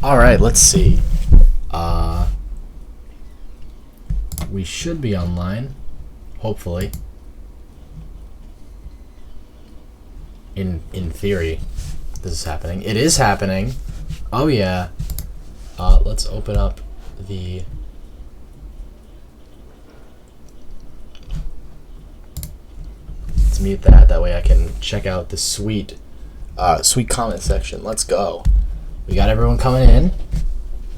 Alright, let's see. We should be online. Hopefully. In theory, this is happening. It is happening. Oh yeah. Let's open up the... Let's mute that. That way I can check out the sweet comment section. Let's go. We got everyone coming in.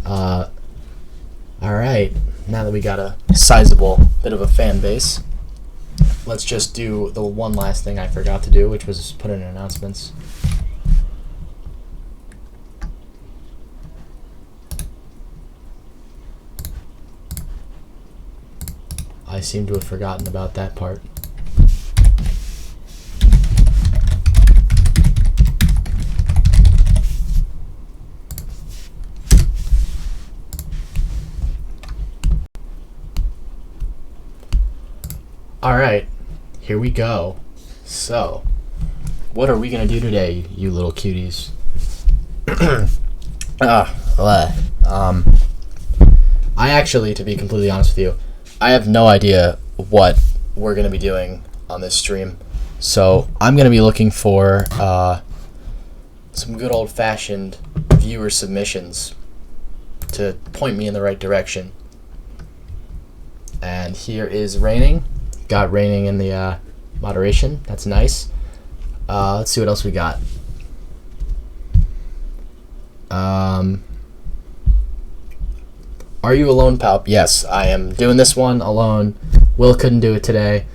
Alright. Now that we got a sizable bit of a fan base, let's just do the one last thing I forgot to do, which was put in announcements. I seem to have forgotten about that part. Alright, here we go. So, what are we going to do today, you little cuties? I actually, to be completely honest with you, I have no idea what we're going to be doing on this stream. So, I'm going to be looking for some good old-fashioned viewer submissions to point me in the right direction. And here is Raining. Got Raining in the moderation. That's nice. Let's see what else we got. Are you alone, Palp? Yes, I am doing this one alone. Will couldn't do it today,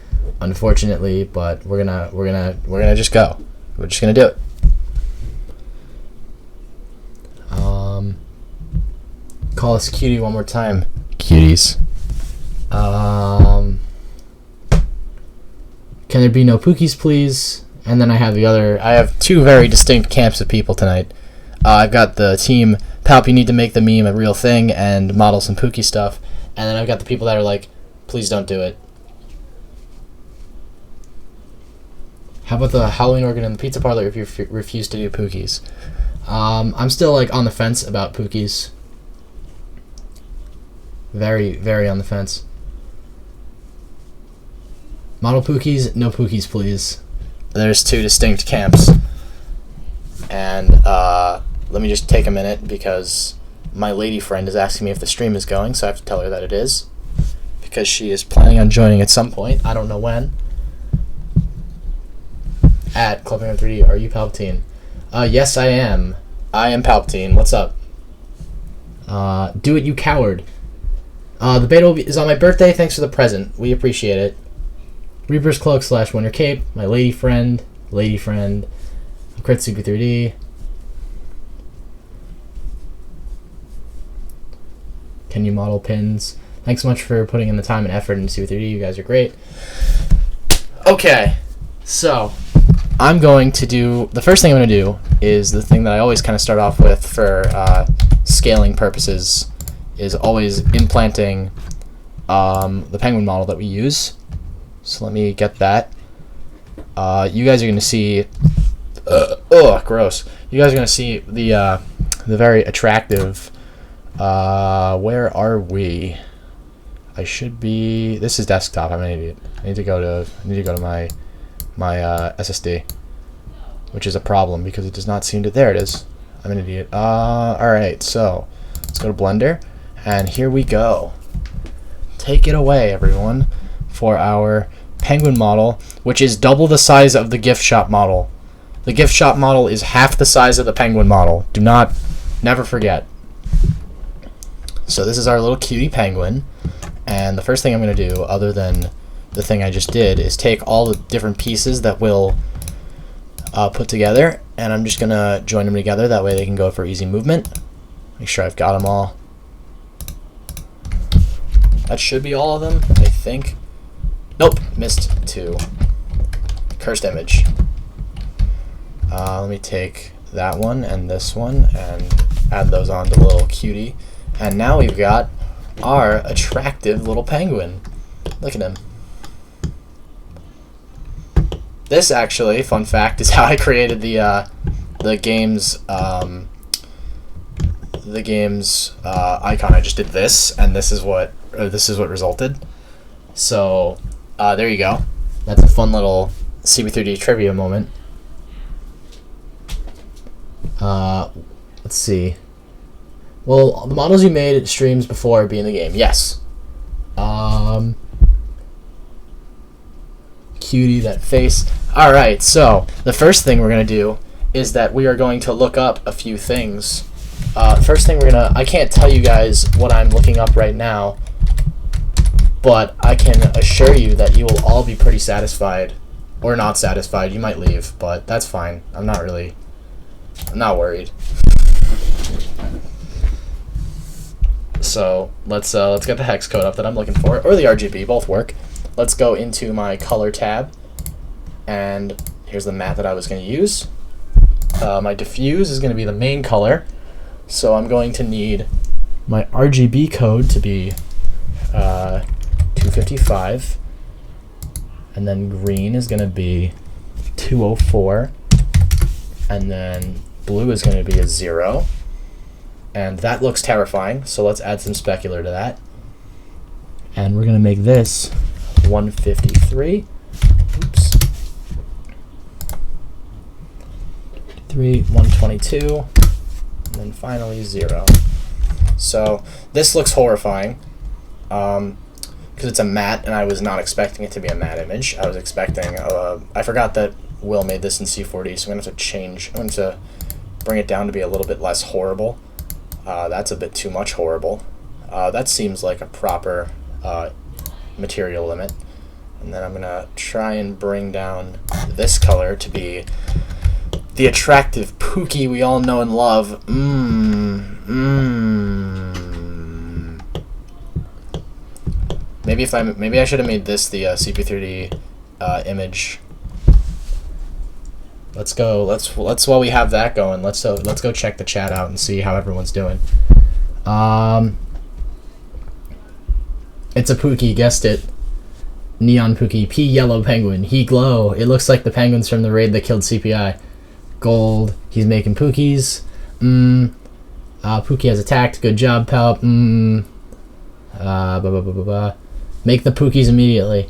unfortunately, but we're gonna just go. We're just gonna do it. Call us cutie one more time, cuties. Can there be no Pookies, please? And then I have two very distinct camps of people tonight. I've got the team, Palp, you need to make the meme a real thing and model some Pookie stuff. And then I've got the people that are like, please don't do it. How about the Halloween organ in the pizza parlor if you refuse to do Pookies? I'm still like on the fence about Pookies. Very, very on the fence. Model Pookies, no Pookies, please. There's two distinct camps. And let me just take a minute because my lady friend is asking me if the stream is going, so I have to tell her that it is. Because she is planning on joining at some point. I don't know when. At Clubbing 3D, are you Palpatine? Yes, I am. I am Palpatine. What's up? Do it, you coward. The beta is on my birthday. Thanks for the present. We appreciate it. Reaper's Cloak / Winter Cape, my lady friend, Kritsuku 3D. Can you model pins? Thanks so much for putting in the time and effort into C3D. You guys are great. Okay, so I'm going to do, the first thing I'm going to do is the thing that I always kind of start off with for scaling purposes, is always implanting the penguin model that we use. So let me get that. You guys are going to see... gross. You guys are going to see the very attractive... where are we? I should be... This is desktop. I'm an idiot. I need to go to my SSD, which is a problem because it does not seem to... There it is. I'm an idiot. Alright, so let's go to Blender, and here we go. Take it away, everyone, for our penguin model, which is double the size of the gift shop model. The gift shop model is half the size of the penguin model. Never forget. So this is our little cutie penguin, and the first thing I'm going to do, other than the thing I just did, is take all the different pieces that we'll put together, and I'm just going to join them together. That way they can go for easy movement. Make sure I've got them all. That should be all of them, I think. Nope, missed two. Cursed image. Let me take that one and this one and add those onto the little cutie. And now we've got our attractive little penguin. Look at him. This actually, fun fact, is how I created the game's the game's icon. I just did this, and this is what resulted. So there you go. That's a fun little CB3D trivia moment. Let's see. Well, the models you made at streams before be in the game. Yes. Cutie, that face. Alright, so the first thing we're going to do is that we are going to look up a few things. First thing I can't tell you guys what I'm looking up right now, but I can assure you that you will all be pretty satisfied. Or not satisfied. You might leave, but that's fine. I'm not worried. So let's get the hex code up that I'm looking for, or the RGB, both work. Let's go into my color tab, and here's the matte that I was going to use. My diffuse is going to be the main color, so I'm going to need my RGB code to be 255, and then green is going to be 204, and then blue is going to be a 0. And that looks terrifying, so let's add some specular to that. And we're going to make this 153. Oops. 122. And then finally 0. So this looks horrifying because it's a matte, and I was not expecting it to be a matte image. I was expecting... I forgot that Will made this in C4D, so I'm going to have to change... I'm going to bring it down to be a little bit less horrible. That's a bit too much horrible. That seems like a proper material limit. And then I'm going to try and bring down this color to be the attractive Pookie we all know and love. Maybe I should have made this the CP3D image. Let's go. Let's while we have that going, let's go check the chat out and see how everyone's doing. It's a Pookie, guessed it. Neon Pookie, P yellow penguin. He glow. It looks like the penguins from the raid that killed CPI. Gold. He's making Pookies. Pookie has attacked. Good job, pal. Make the Pookies immediately.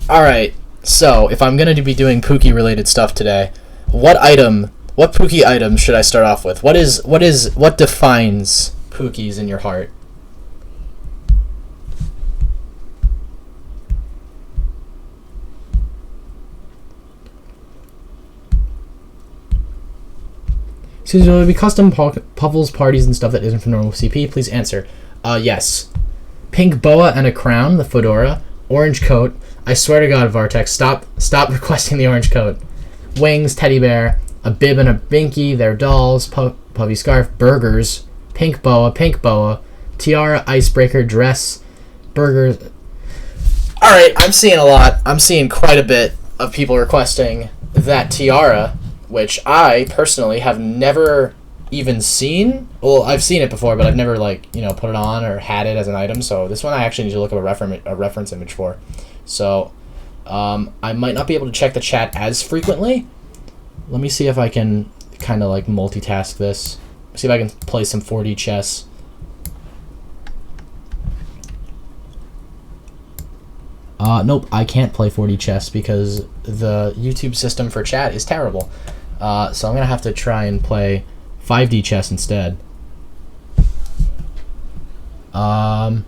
All right. So if I'm gonna be doing Pookie related stuff today, what Pookie item should I start off with? What defines Pookies in your heart? Excuse me, will there be custom puffles, parties, and stuff that isn't for normal CP? Please answer. Yes. Pink boa and a crown, the fedora. Orange coat. I swear to God, Vartex, stop requesting the orange coat. Wings, teddy bear, a bib and a binky, their dolls, puffy scarf, burgers, pink boa, tiara, icebreaker, dress, burgers. Alright, I'm seeing a lot. I'm seeing quite a bit of people requesting that tiara, which I personally have never even seen. Well, I've seen it before, but I've never put it on or had it as an item. So this one I actually need to look up a reference image for. So I might not be able to check the chat as frequently. Let me see if I can kind of multitask this. See if I can play some 4D chess. Nope, I can't play 4D chess because the YouTube system for chat is terrible. So I'm gonna have to try and play 5D chess instead. I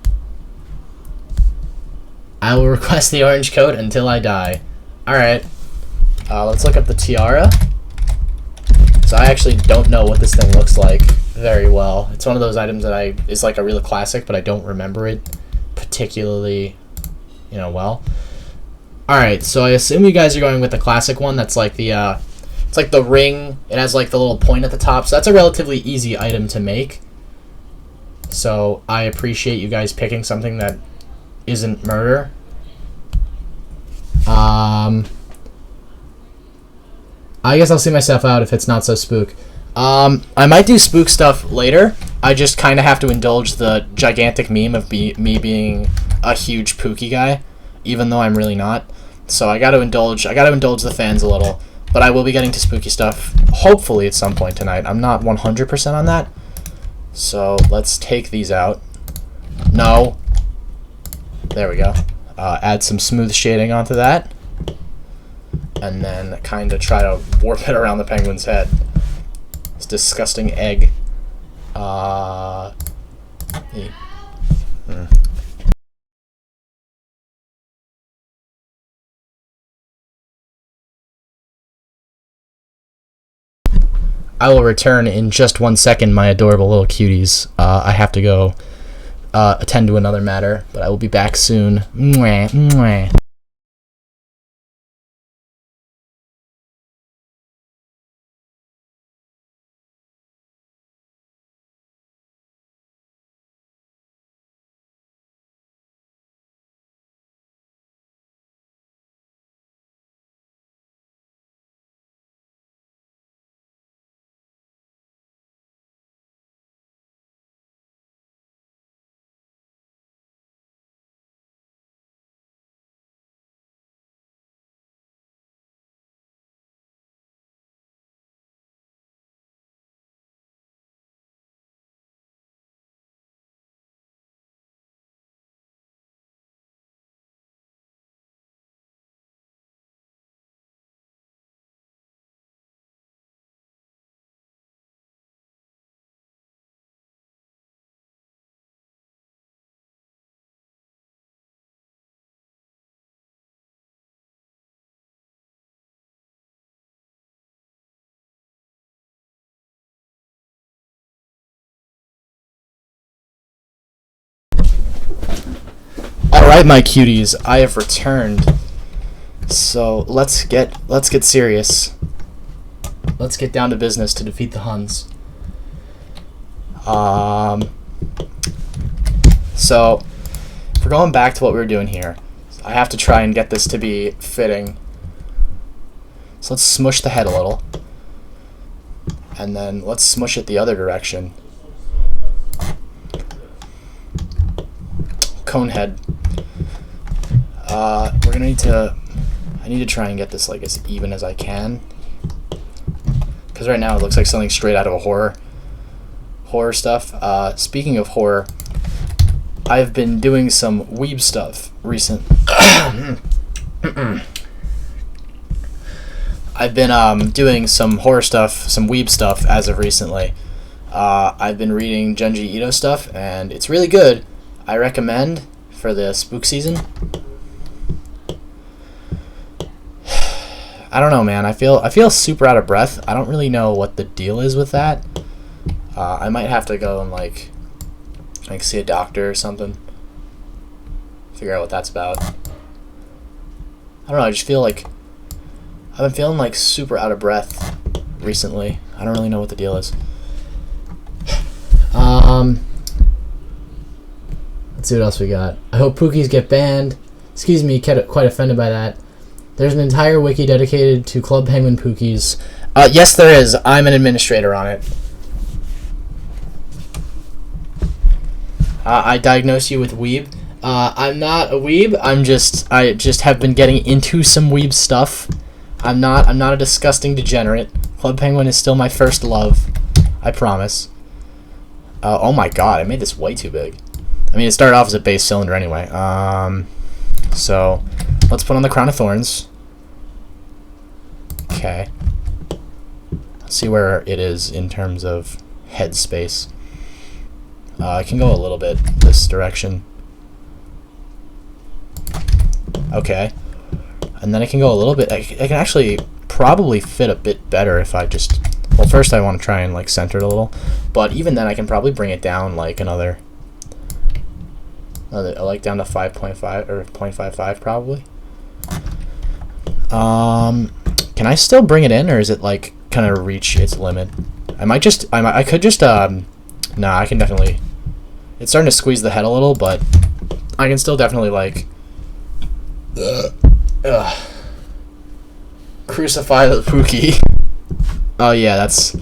will request the orange coat until I die. Alright. Let's look up the tiara. So I actually don't know what this thing looks like very well. It's one of those items that is like a real classic, but I don't remember it particularly, well. Alright, so I assume you guys are going with the classic one. That's like the, it's like the ring. It has like the little point at the top. So that's a relatively easy item to make. So I appreciate you guys picking something that isn't murder. I guess I'll see myself out if it's not so spook. I might do spook stuff later. I just kind of have to indulge the gigantic meme of me being a huge Pookie guy, even though I'm really not. So I gotta indulge the fans a little. But I will be getting to spooky stuff hopefully at some point tonight. I'm not 100% on that, So let's take these out. No. There we go. Add some smooth shading onto that. And then kind of try to warp it around the penguin's head. This disgusting egg. I will return in just 1 second, my adorable little cuties. I have to go attend to another matter, but I will be back soon. Mwah, mwah. Alright, my cuties, I have returned. So let's get serious. Let's get down to business to defeat the Huns. So if we're going back to what we were doing here, I have to try and get this to be fitting. So let's smush the head a little. And then let's smush it the other direction. Cone head. We're gonna need to. I need to try and get this like as even as I can, because right now it looks like something straight out of a horror stuff. Speaking of horror, I've been doing some weeb stuff recent. I've been doing some horror stuff, some weeb stuff as of recently. I've been reading Junji Ito stuff, and it's really good. I recommend for the spook season. I don't know, man. I feel super out of breath. I don't really know what the deal is with that. I might have to go and like see a doctor or something. Figure out what that's about. I don't know. I just feel like I've been feeling like super out of breath recently. I don't really know what the deal is. Let's see what else we got. I hope Pookies get banned. Excuse me, quite offended by that. There's an entire wiki dedicated to Club Penguin Pookies. Yes, there is. I'm an administrator on it. I diagnose you with weeb. I'm not a weeb. I just have been getting into some weeb stuff. I'm not a disgusting degenerate. Club Penguin is still my first love. I promise. Oh my god, I made this way too big. I mean, it started off as a base cylinder anyway. So let's put on the crown of thorns. Okay. Let's see where it is in terms of head space. I can go a little bit this direction. Okay. And then I can go a little bit. I can actually probably fit a bit better if I just... Well, first I want to try and like center it a little. But even then I can probably bring it down like another like down to 5.5 or 0.55 probably. Can I still bring it in, or is it like kind of reach its limit? I could just nah, I can definitely. It's starting to squeeze the head a little, but I can still definitely like crucify the Pookie. Oh yeah, that's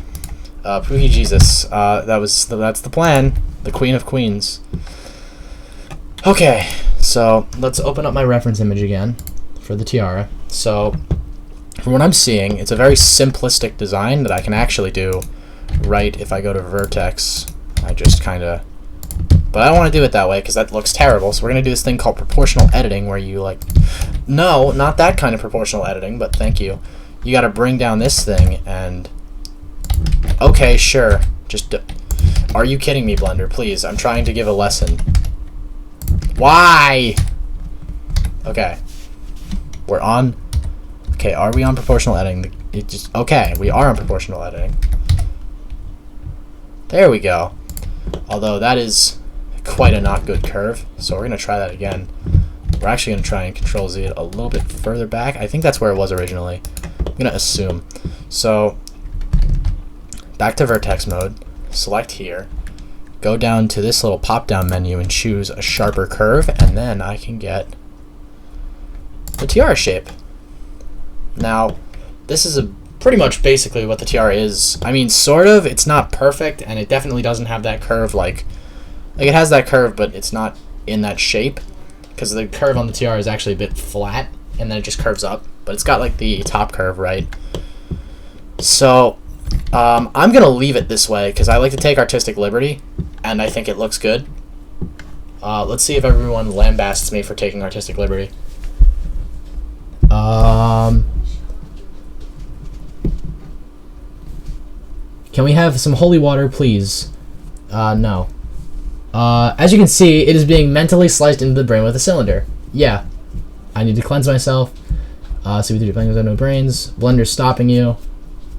Pookie Jesus. That's the plan. The Queen of Queens. Okay, so let's open up my reference image again for the tiara. So, from what I'm seeing, it's a very simplistic design that I can actually do right if I go to vertex. I just kind of... But I don't want to do it that way because that looks terrible. So we're going to do this thing called proportional editing where you like... No, not that kind of proportional editing, but thank you. You got to bring down this thing and... Okay, sure. Just... Are you kidding me, Blender? Please, I'm trying to give a lesson. Why? Okay. We're on... Okay, are we on proportional editing? It just... Okay, we are on proportional editing. There we go. Although that is quite a not good curve, so we're going to try that again. We're actually going to try and Control Z it a little bit further back. I think that's where it was originally. I'm going to assume. So, back to vertex mode. Select here. Go down to this little pop-down menu and choose a sharper curve, and then I can get the tiara shape. Now, this is pretty much basically what the tiara is. I mean, sort of. It's not perfect, and it definitely doesn't have that curve like it has that curve, but it's not in that shape because the curve on the tiara is actually a bit flat, and then it just curves up. But it's got like the top curve, right? So I'm gonna leave it this way because I like to take artistic liberty, and I think it looks good. Let's see if everyone lambasts me for taking artistic liberty. Can we have some holy water, please? No. As you can see, it is being mentally sliced into the brain with a cylinder. Yeah. I need to cleanse myself. CV3 playing with no brains. Blender's stopping you.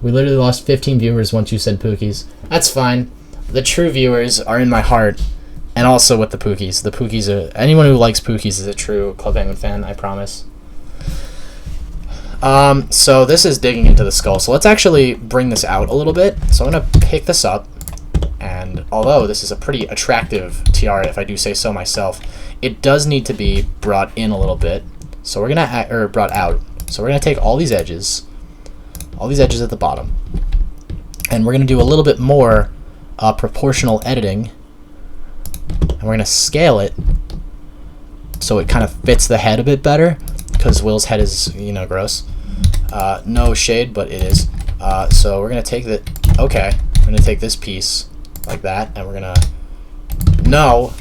We literally lost 15 viewers once you said Pookies. That's fine. The true viewers are in my heart, and also with the Pookies. The Pookies are... Anyone who likes Pookies is a true Club Penguin fan, I promise. So this is digging into the skull. So let's actually bring this out a little bit. So I'm going to pick this up. And although this is a pretty attractive tiara, if I do say so myself, it does need to be brought in a little bit. So we're going to... Or brought out. So we're going to take all these edges at the bottom. And we're going to do a little bit more proportional editing. And we're going to scale it so it kind of fits the head a bit better. Because Will's head is, you know, gross. No shade, but it is. So we're going to take the... Okay. We're going to take this piece like that, and we're going to... No!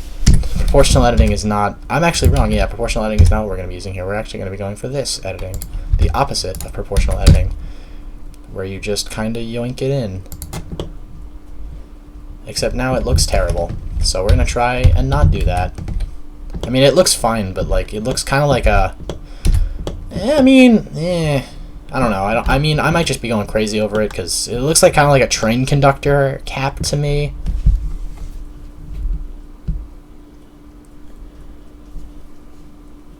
Proportional editing is not... I'm actually wrong. Yeah, proportional editing is not what we're going to be using here. We're actually going to be going for this editing. The opposite of proportional editing. Where you just kind of yoink it in. Except now it looks terrible. So we're going to try and not do that. I mean, it looks fine, but, like, it looks kind of like a... I don't know. I mean, I might just be going crazy over it because it looks like kind of like a train conductor cap to me.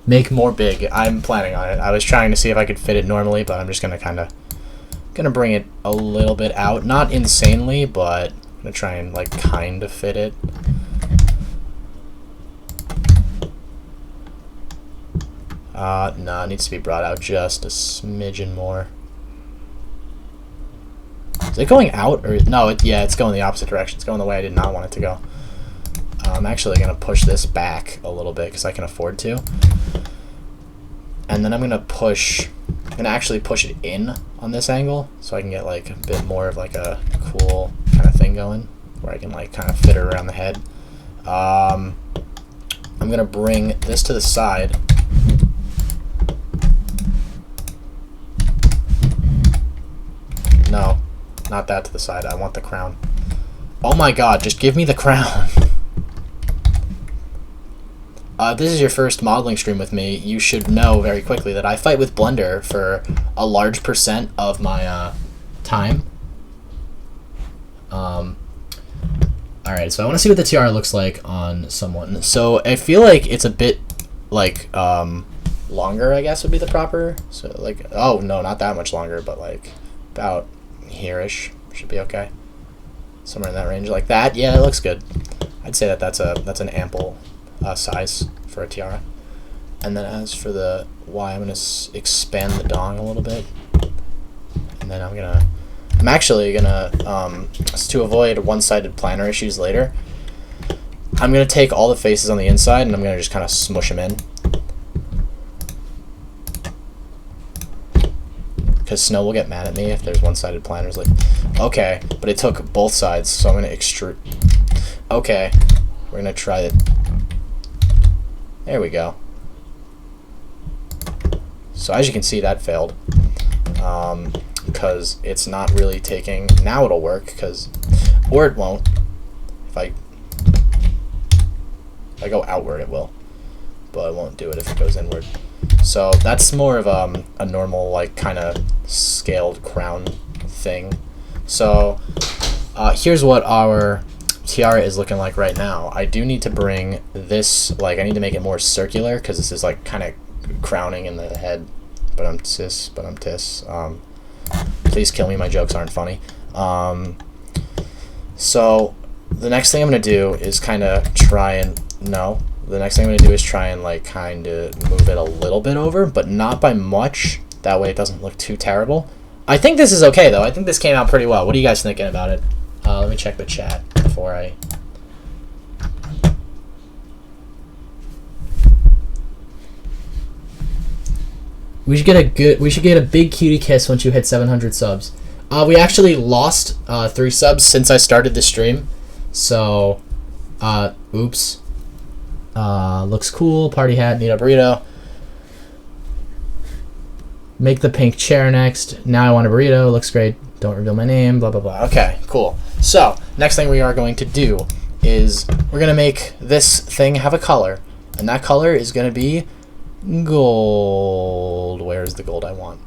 Make more big. I'm planning on it. I was trying to see if I could fit it normally, but I'm just gonna bring it a little bit out. Not insanely, but I'm gonna try and like kind of fit it. No, it needs to be brought out just a smidgen more. Is it going out or no? Yeah, it's going the opposite direction. It's going the way I did not want it to go. I'm actually gonna push this back a little bit because I can afford to. And then I'm gonna actually push it in on this angle so I can get like a bit more of like a cool kind of thing going where I can like kind of fit it around the head. I'm gonna bring this to the side. No, not that to the side. I want the crown. Oh my god, just give me the crown. If this is your first modeling stream with me, you should know very quickly that I fight with Blender for a large percent of my time. Alright, so I want to see what the tiara looks like on someone. So I feel like it's a bit like longer, I guess would be the proper. So like, oh no, not that much longer, but like about here-ish should be okay. Somewhere in that range like that. Yeah, it looks good. I'd say that that's an ample size for a tiara. And then as for the Y, I'm going to expand the dong a little bit. And then I'm actually going to avoid one-sided planner issues later, I'm going to take all the faces on the inside and I'm going to just kind of smush them in. Because Snow will get mad at me if there's one-sided planners. Like, okay, but it took both sides, so I'm going to extrude. Okay, we're gonna try it. There we go. So as you can see, that failed. Because it's not really taking. Now it'll work, or it won't. If I go outward, it will, but it won't do it if it goes inward. So that's more of a normal, like, kind of scaled crown thing. So here's what our tiara is looking like right now. I do need to bring this, like, I need to make it more circular because this is like kind of crowning in the head. But I'm tis. Please kill me. My jokes aren't funny. So the next thing I'm gonna do is kind of try and The next thing I'm gonna do is try and like kind of move it a little bit over, but not by much. That way it doesn't look too terrible. I think this is okay though. I think this came out pretty well. What are you guys thinking about it? Let me check the chat before I. We should get a big cutie kiss once you hit 700 subs. We actually lost 3 subs since I started the stream. So, oops. Looks cool. Party hat, need a burrito. Make the pink chair next. Now I want a burrito. Looks great. Don't reveal my name. Blah, blah, blah. Okay, cool. So, next thing we are going to do is we're going to make this thing have a color. And that color is going to be gold. Where's the gold I want?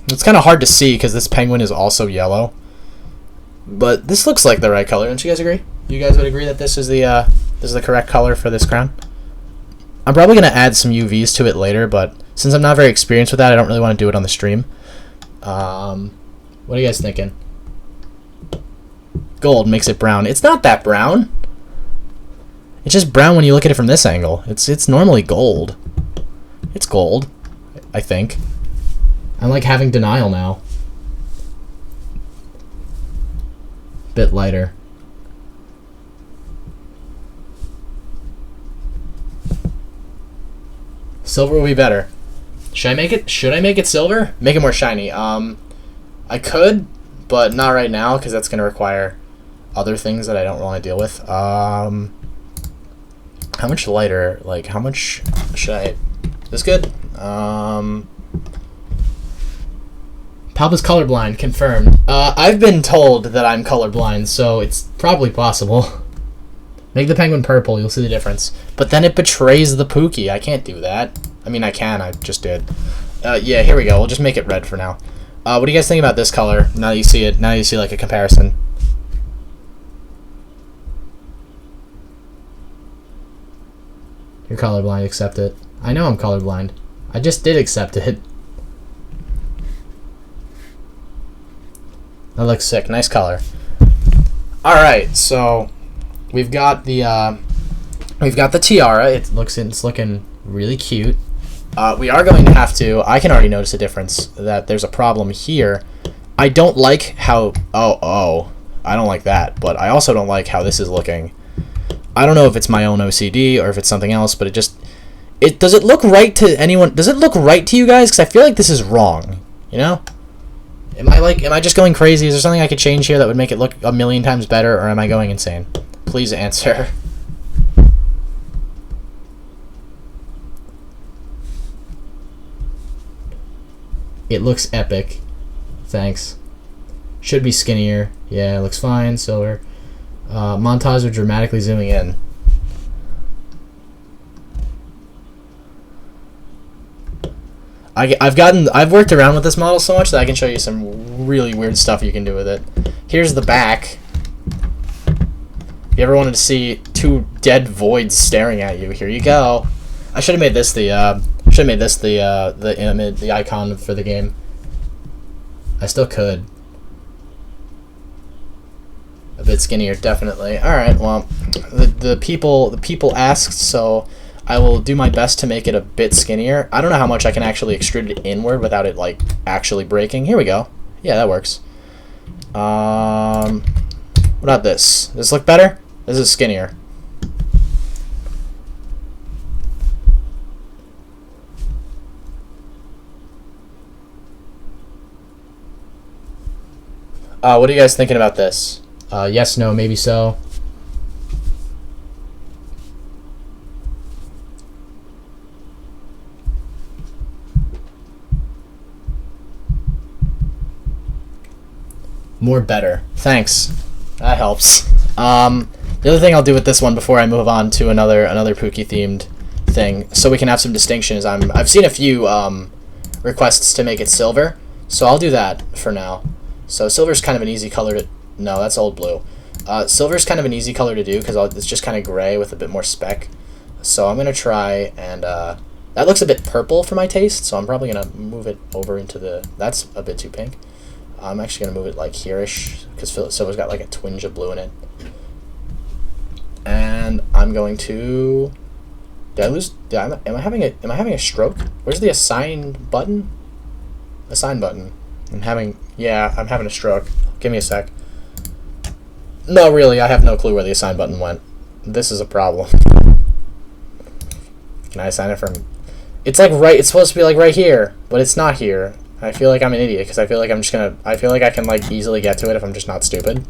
It's kind of hard to see because this penguin is also yellow. But this looks like the right color. Don't you guys agree? You guys would agree that this is the correct color for this crown? I'm probably going to add some UVs to it later, but since I'm not very experienced with that, I don't really want to do it on the stream. What are you guys thinking? Gold makes it brown. It's not that brown. It's just brown when you look at it from this angle. It's normally gold. It's gold, I think. I'm like having denial now. Bit lighter. Silver will be better. Should I make it silver? Make it more shiny. I could, but not right now because that's gonna require other things that I don't want to deal with. How much lighter? Like, how much should I? This good? Palpa's colorblind, confirmed. I've been told that I'm colorblind, so it's probably possible. Make the penguin purple, you'll see the difference. But then it betrays the Pookie. I can't do that. I mean, I can, I just did. Yeah, here we go. We'll just make it red for now. What do you guys think about this color? Now that you see it, now you see like a comparison. You're colorblind, accept it. I know I'm colorblind. I just did accept it. That looks sick. Nice color. Alright, so we've got the tiara. It's looking really cute. We are going to have to, I can already notice a difference, that there's a problem here. I don't like how, I don't like that, but I also don't like how this is looking. I don't know if it's my own OCD or if it's something else, but does it look right to anyone? Does it look right to you guys? Because I feel like this is wrong, you know? Am I just going crazy? Is there something I could change here that would make it look a million times better, or am I going insane? Please answer. It looks epic. Thanks. Should be skinnier. Yeah, it looks fine. Silver. Montage of dramatically zooming in. I've worked around with this model so much that I can show you some really weird stuff you can do with it. Here's the back. If you ever wanted to see 2 dead voids staring at you, here you go. I should have made this the image, the icon for the game. I still could. A bit skinnier, definitely. All right, well, the people asked, so I will do my best to make it a bit skinnier. I don't know how much I can actually extrude it inward without it like actually breaking. Here we go. Yeah, that works. What about this? Does this look better? This is skinnier. What are you guys thinking about this? Yes, no, maybe so. More better. Thanks. That helps. The other thing I'll do with this one before I move on to another Pookie themed thing, so we can have some distinction, is I've seen a few requests to make it silver, so I'll do that for now. So silver's kind of an easy color to... No, that's old blue. Silver's kind of an easy color to do because it's just kind of gray with a bit more speck. So I'm going to try and... that looks a bit purple for my taste, so I'm probably going to move it over into the... That's a bit too pink. I'm actually going to move it like here-ish because silver's got like a twinge of blue in it. And I'm going to... Did I lose... am I having a stroke? Where's the assign button? Assign button. I'm having a stroke. Give me a sec. No, really, I have no clue where the assign button went. This is a problem. Can I assign it from... It's like it's supposed to be like right here, but it's not here. I feel like I'm an idiot because I feel like I feel like I can like easily get to it if I'm just not stupid.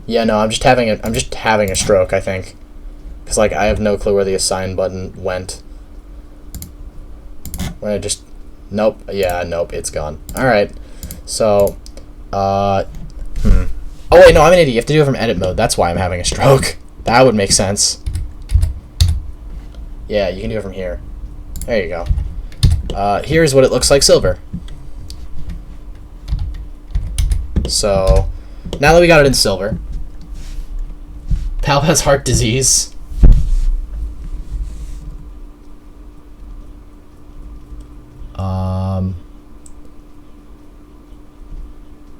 Yeah, no, I'm just having a stroke, I think. Cuz like I have no clue where the assign button went. When I just nope, it's gone. All right. So, oh wait, no, I'm an idiot. You have to do it from edit mode. That's why I'm having a stroke. That would make sense. Yeah, you can do it from here. There you go. Here's what it looks like silver. So, now that we got it in silver, Palp has heart disease.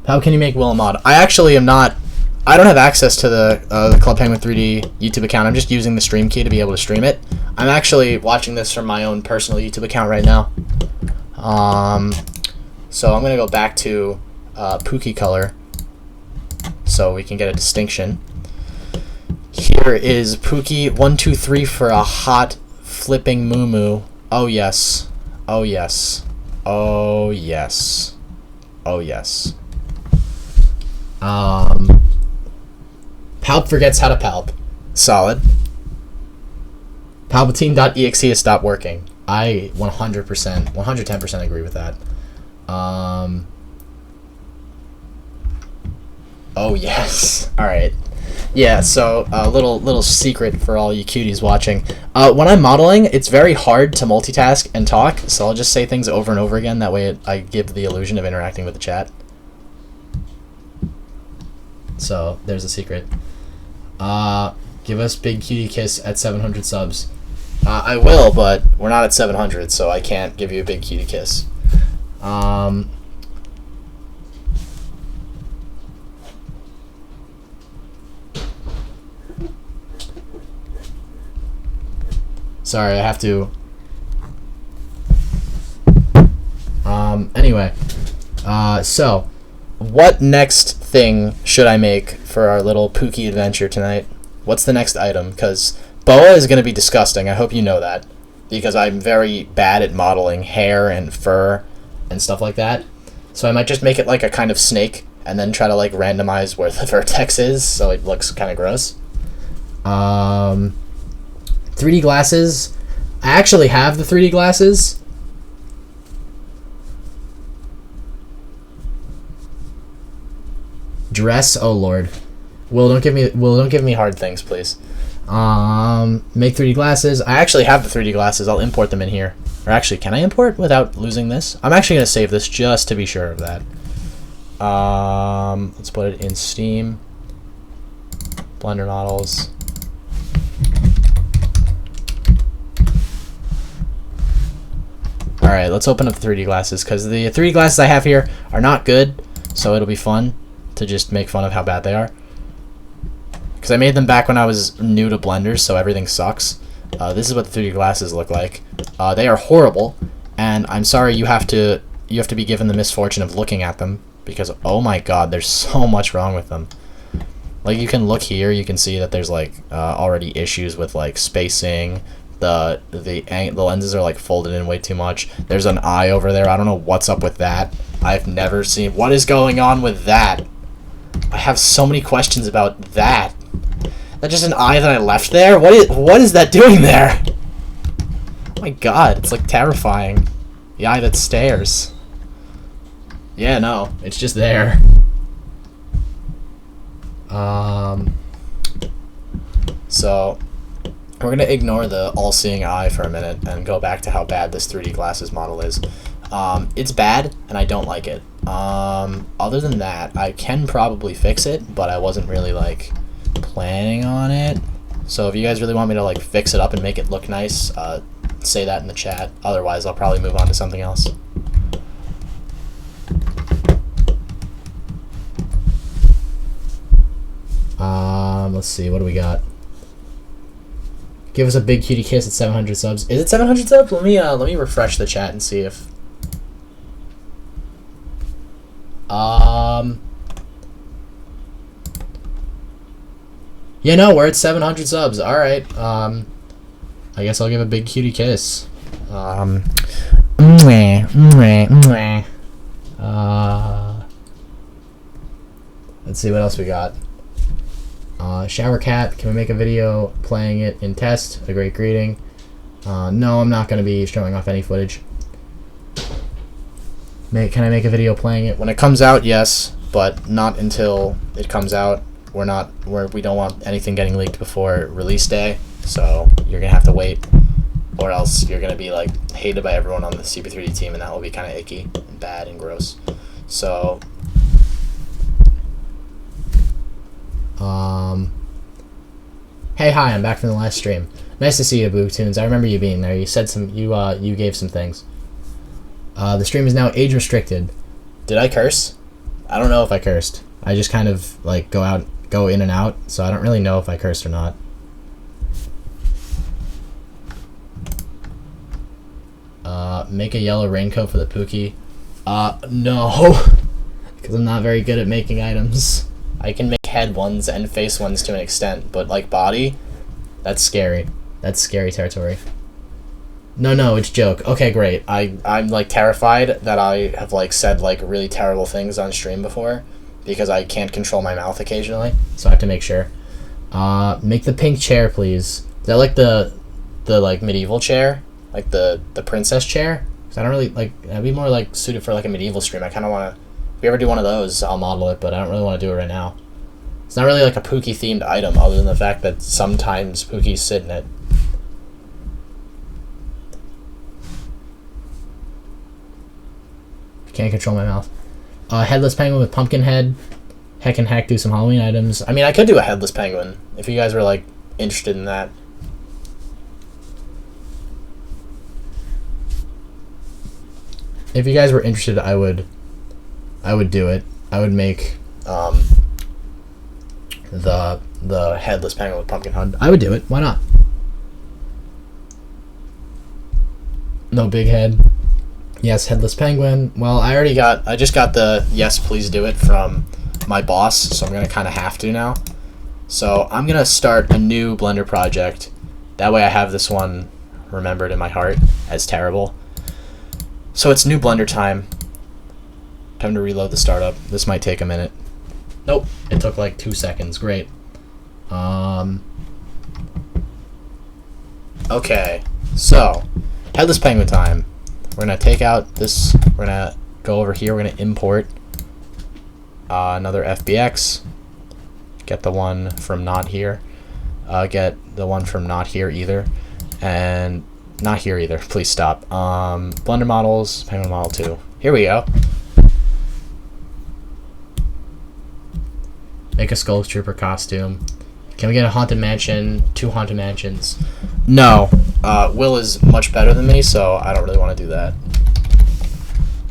How can you make Will a mod? I actually am not... I don't have access to the Club Penguin 3D YouTube account. I'm just using the stream key to be able to stream it. I'm actually watching this from my own personal YouTube account right now. So I'm going to go back to Pookie color so we can get a distinction. Here is Pookie 123 for a hot flipping moo-moo. Oh yes. Oh yes. Oh yes. Oh yes. Palp forgets how to palp. Solid. Palpatine.exe has stopped working. I 110% agree with that. Oh yes. All right. Yeah. So a little secret for all you cuties watching. When I'm modeling, it's very hard to multitask and talk. So I'll just say things over and over again. That way, I give the illusion of interacting with the chat. So there's a secret. Give us big cutie kiss at 700 subs. I will, but we're not at 700, so I can't give you a big cutie kiss. Sorry, I have to. Anyway, so what next thing should I make for our little Pookie adventure tonight? What's the next item? Because boa is going to be disgusting. I hope you know that. Because I'm very bad at modeling hair and fur and stuff like that. So I might just make it like a kind of snake and then try to like randomize where the vertex is so it looks kind of gross. 3D glasses. I actually have the 3D glasses. Dress, oh lord. Will, don't give me hard things, please. Make 3D glasses. I actually have the 3D glasses. I'll import them in here. Or actually, can I import without losing this? I'm actually going to save this just to be sure of that. Let's put it in Steam. Blender models. Alright, let's open up the 3D glasses, because the 3D glasses I have here are not good, so it'll be fun to just make fun of how bad they are. Because I made them back when I was new to Blender, so everything sucks. This is what the 3D glasses look like. They are horrible, and I'm sorry you have to be given the misfortune of looking at them, because oh my god, there's so much wrong with them. Like, you can look here, you can see that there's, like, already issues with, like, spacing. The lenses are, like, folded in way too much. There's an eye over there. I don't know what's up with that. I've never seen... What is going on with that? I have so many questions about that. That's just an eye that I left there? What is that doing there? Oh my god, it's, like, terrifying. The eye that stares. Yeah, no, it's just there. So, we're going to ignore the all-seeing eye for a minute and go back to how bad this 3D glasses model is. It's bad, and I don't like it. Other than that, I can probably fix it, but I wasn't really, like, planning on it. So if you guys really want me to, like, fix it up and make it look nice, say that in the chat. Otherwise, I'll probably move on to something else. Let's see, what do we got? Give us a big cutie kiss at 700 subs. Is it 700 subs? Let me refresh the chat and see if... Yeah, no, we're at 700 subs. Alright, I guess I'll give a big cutie kiss. Let's see what else we got. Shower cat, can we make a video playing it in test? A great greeting. No, I'm not going to be showing off any footage. Can I make a video playing it? When it comes out, yes, but not until it comes out. We don't want anything getting leaked before release day, so you're going to have to wait, or else you're going to be, like, hated by everyone on the CP3D team, and that will be kind of icky and bad and gross. So... Hey, hi, I'm back from the last stream. Nice to see you, BooTunes. I remember you being there. You said you gave some things. The stream is now age restricted. Did I curse? I don't know if I cursed. I just kind of, like, go in and out, so I don't really know if I cursed or not. Make a yellow raincoat for the Pookie. No. Because I'm not very good at making items. I can make head ones and face ones to an extent, but, like, body, that's scary. That's scary territory. No, it's joke. Okay, great. I'm, like, terrified that I have, like, said, like, really terrible things on stream before, because I can't control my mouth occasionally, so I have to make sure. Make the pink chair, please. Is that, like, the like, medieval chair? Like, the princess chair? Because I don't really, like, that'd be more, like, suited for, like, a medieval stream. I kind of want to... If we ever do one of those, I'll model it, but I don't really want to do it right now. It's not really like a Pookie-themed item, other than the fact that sometimes Pookies sit in it. Can't control my mouth. Headless penguin with pumpkin head. Heck and heck, do some Halloween items. I mean, I could do a headless penguin, if you guys were, like, interested in that. If you guys were interested, I would do it. I would make the headless penguin with pumpkin head. I would do it. Why not? No big head. Yes, headless penguin. Well, I just got the yes, please do it from my boss, so I'm gonna kind of have to now. So I'm gonna start a new Blender project. That way I have this one remembered in my heart as terrible. So it's new Blender time. Time to reload the startup. This might take a minute. Nope, it took like 2 seconds. Great. Okay, so headless penguin time. We're gonna take out this. We're gonna go over here. We're gonna import another FBX. Get the one from not here. Get the one from not here either, and not here either. Please stop. Blender models, penguin model 2. Here we go. Make a Skull Trooper costume. Can we get a Haunted Mansion? 2 Haunted Mansions. No. Will is much better than me, so I don't really want to do that.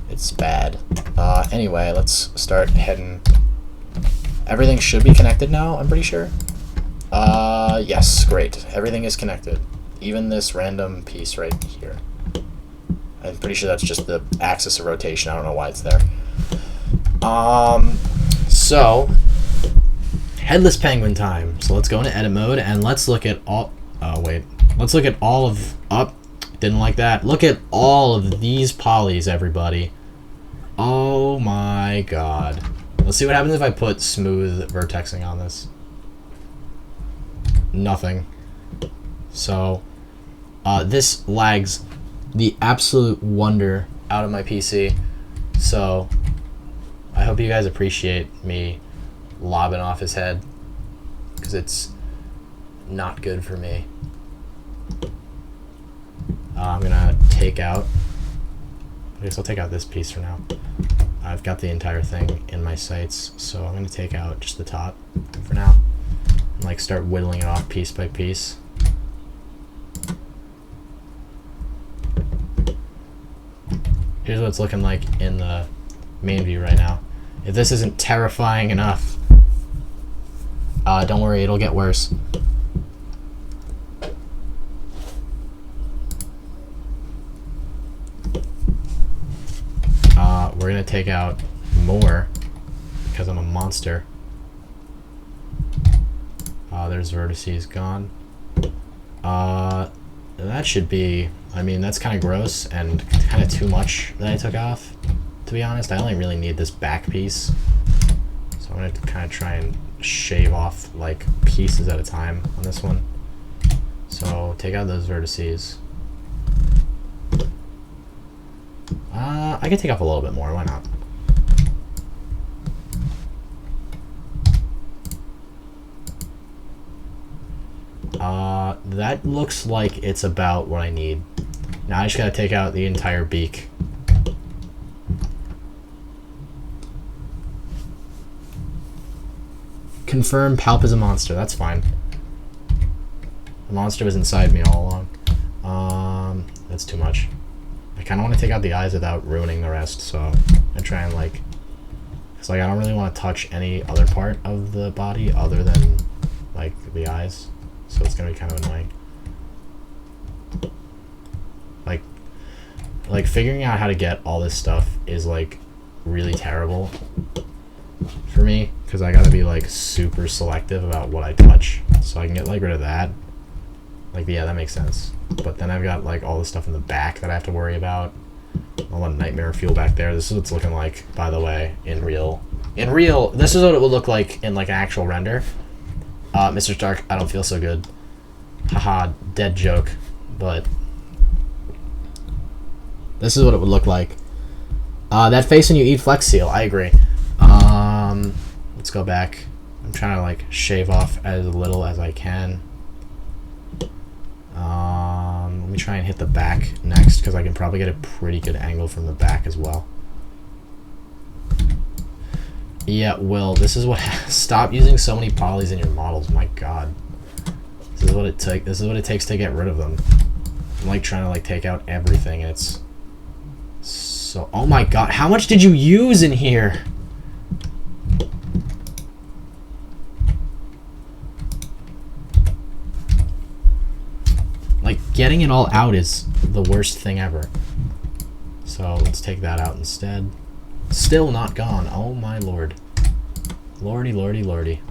It's bad. Anyway, let's start heading. Everything should be connected now, I'm pretty sure. Yes, great. Everything is connected. Even this random piece right here. I'm pretty sure that's just the axis of rotation. I don't know why it's there. So, Headless penguin time. So let's go into edit mode and let's look at all. Oh wait, let's look at all of. Up, didn't like that. Look at all of these polys, everybody. Oh my god. Let's see what happens if I put smooth vertexing on this. Nothing. So, this lags the absolute wonder out of my PC. So, I hope you guys appreciate me lobbing off his head, because it's not good for me. I'm gonna take out, I guess I'll take out this piece for now. I've got the entire thing in my sights, so I'm gonna take out just the top for now and like start whittling it off piece by piece. Here's what it's looking like in the main view right now. If this isn't terrifying enough, don't worry, it'll get worse. We're gonna take out more because I'm a monster. There's vertices gone. That should be, I mean, that's kind of gross and kind of too much that I took off, to be honest. I only really need this back piece, so I'm gonna kind of try and shave off like pieces at a time on this one. So take out those vertices. I could take off a little bit more, why not? That looks like it's about what I need. Now I just gotta take out the entire beak. Confirm Palp is a monster, that's fine. The monster was inside me all along. That's too much. I kind of want to take out the eyes without ruining the rest, so I try and like, it's like I don't really want to touch any other part of the body other than like the eyes, so it's gonna be kind of annoying. Like figuring out how to get all this stuff is like really terrible for me, because I gotta be like super selective about what I touch, so I can get like rid of that. Like, yeah, that makes sense. But then I've got like all the stuff in the back that I have to worry about. All the nightmare fuel back there. This is what it's looking like, by the way, in real. This is what it would look like in like an actual render. Mr. Stark, I don't feel so good. Haha, dead joke. But this is what it would look like. That face when you eat Flex Seal, I agree. Let's go back. I'm trying to like shave off as little as I can. Let me try and hit the back next, because I can probably get a pretty good angle from the back as well. Yeah, Will, this is what stop using so many polys in your models, my god. This is what it takes to get rid of them. I'm like trying to like take out everything, and it's so, oh my god, how much did you use in here? Like, getting it all out is the worst thing ever. So let's take that out instead. Still not gone. Oh my lord. Lordy, lordy, lordy.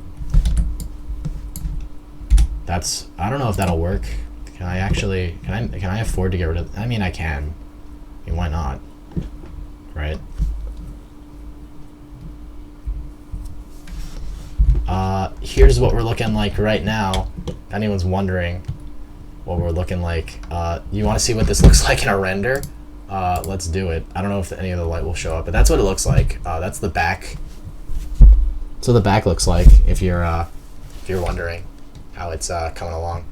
That's, I don't know if that'll work. Can I actually, can I afford to get rid of, I mean, I can. I mean, why not? Right? Here's what we're looking like right now. If anyone's wondering what we're looking like. You want to see what this looks like in a render? Let's do it. I don't know if any of the light will show up, but that's what it looks like. That's the back. That's what the back looks like, if you're wondering how it's coming along.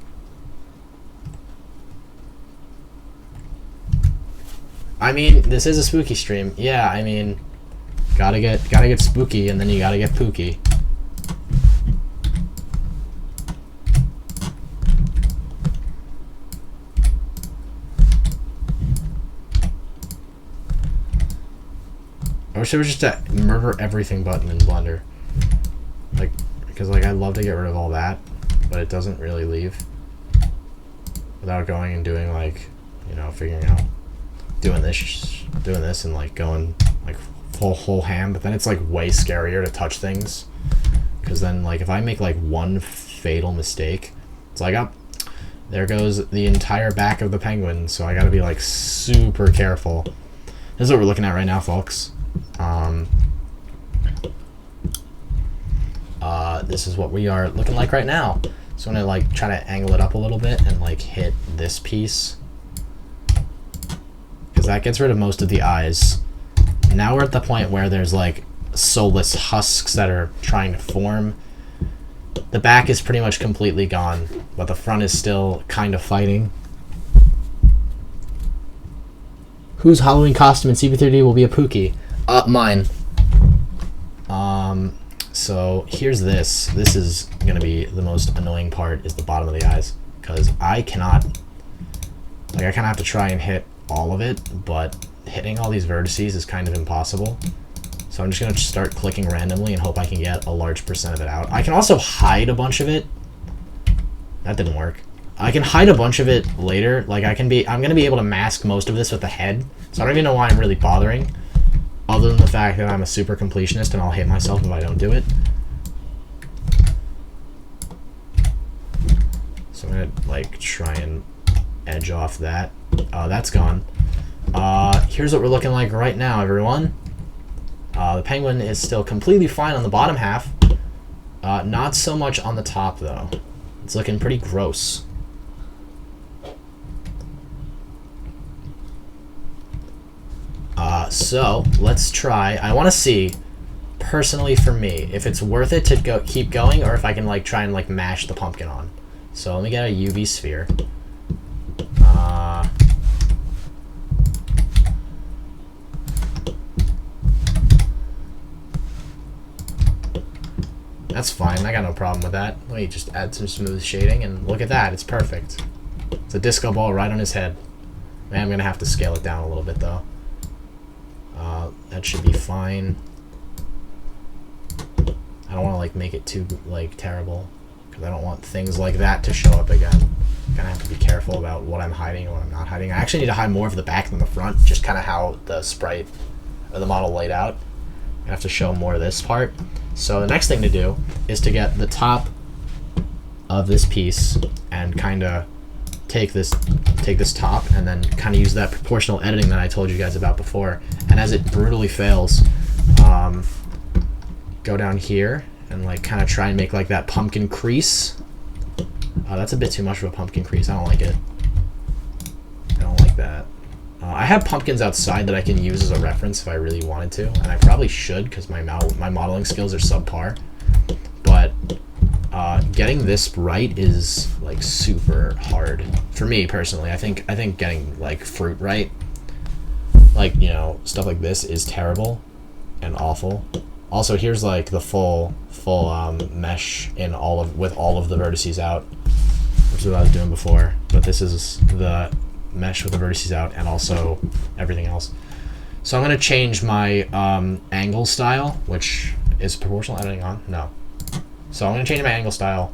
I mean, this is a spooky stream. Yeah, I mean, gotta get spooky, and then you gotta get pooky. I wish there was just a murder everything button in Blender. Like, because like I'd love to get rid of all that, but it doesn't really leave without going and doing like, you know, figuring out doing this and like going like full whole ham. But then it's like way scarier to touch things because then like if I make like one fatal mistake, it's like, up there goes the entire back of the penguin. So I got to be like super careful. This is what we're looking at right now, folks. This is what we are looking like right now. So I'm gonna like try to angle it up a little bit and like hit this piece, because that gets rid of most of the eyes. Now we're at the point where there's like soulless husks that are trying to form. The back is pretty much completely gone, but the front is still kind of fighting. Whose Halloween costume in CP3D will be a Pookie? Mine. So here's this. This is gonna be the most annoying part, is the bottom of the eyes, because I cannot, like, I kind of have to try and hit all of it, but hitting all these vertices is kind of impossible. So I'm just gonna start clicking randomly and hope I can get a large percent of it out. I can also hide a bunch of it. That didn't work. I can hide a bunch of it later. Like I'm gonna be able to mask most of this with the head. So I don't even know why I'm really bothering, other than the fact that I'm a super completionist and I'll hate myself if I don't do it. So I'm gonna like try and edge off that. That's gone. Here's what we're looking like right now, everyone. The penguin is still completely fine on the bottom half. Not so much on the top, though. It's looking pretty gross. So let's try. I want to see, personally for me, if it's worth it to keep going, or if I can like try and like mash the pumpkin on. So let me get a UV sphere. That's fine, I got no problem with that. Let me just add some smooth shading, and look at that, it's perfect. It's a disco ball right on his head. Man, I'm gonna have to scale it down a little bit though. That should be fine. I don't want to like make it too like terrible, because I don't want things like that to show up again. I'm gonna have to be careful about what I'm hiding and what I'm not hiding. I actually need to hide more of the back than the front, just kind of how the sprite or the model laid out. I have to show more of this part. So the next thing to do is to get the top of this piece and kind of take this top and then kind of use that proportional editing that I told you guys about before. And as it brutally fails, go down here and like kind of try and make like that pumpkin crease. That's a bit too much of a pumpkin crease. I don't like it. I don't like that. I have pumpkins outside that I can use as a reference if I really wanted to, and I probably should, because my modeling skills are subpar. But getting this right is like super hard for me personally. I think getting like fruit right, like, you know, stuff like this, is terrible and awful. Also, here's like the full mesh in with all of the vertices out, which is what I was doing before. But this is the mesh with the vertices out and also everything else. So I'm going to change my angle style, which is proportional editing on? No. So I'm going to change my angle style.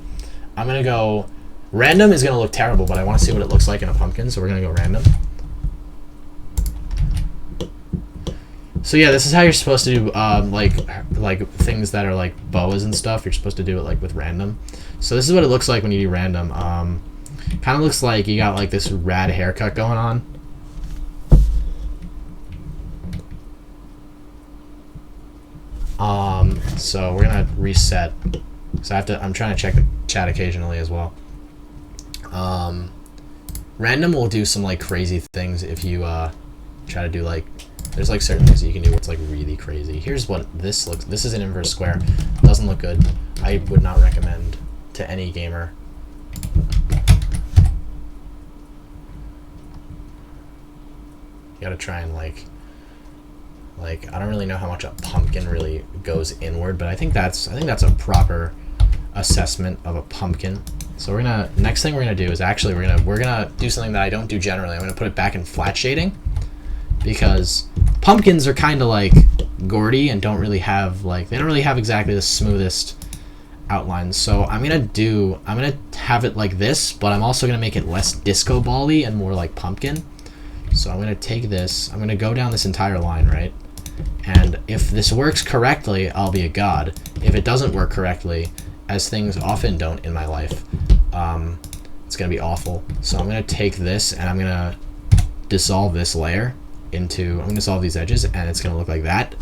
I'm going to go random. Is going to look terrible, but I want to see what it looks like in a pumpkin, so we're going to go random. So yeah, this is how you're supposed to do like things that are like boas and stuff. You're supposed to do it like with random. So this is what it looks like when you do random. Kind of looks like you got like this rad haircut going on. So we're gonna reset. So I'm trying to check the chat occasionally as well. Random will do some like crazy things if you try to do like, there's like certain things that you can do where it's like really crazy. Here's what this looks. This is an inverse square. Doesn't look good. I would not recommend to any gamer. You gotta try and like I don't really know how much a pumpkin really goes inward, but I think that's a proper assessment of a pumpkin. So next thing we're gonna do is actually we're gonna do something that I don't do generally. I'm gonna put it back in flat shading, because pumpkins are kind of like Gordy and don't really have exactly the smoothest outlines. So I'm gonna have it like this, but I'm also gonna make it less disco ball-y and more like pumpkin. So I'm gonna take this, I'm gonna go down this entire line, right? And if this works correctly, I'll be a god. If it doesn't work correctly, as things often don't in my life, it's going to be awful. So I'm going to take this and I'm going to dissolve this layer into, I'm going to dissolve these edges, and it's going to look like that.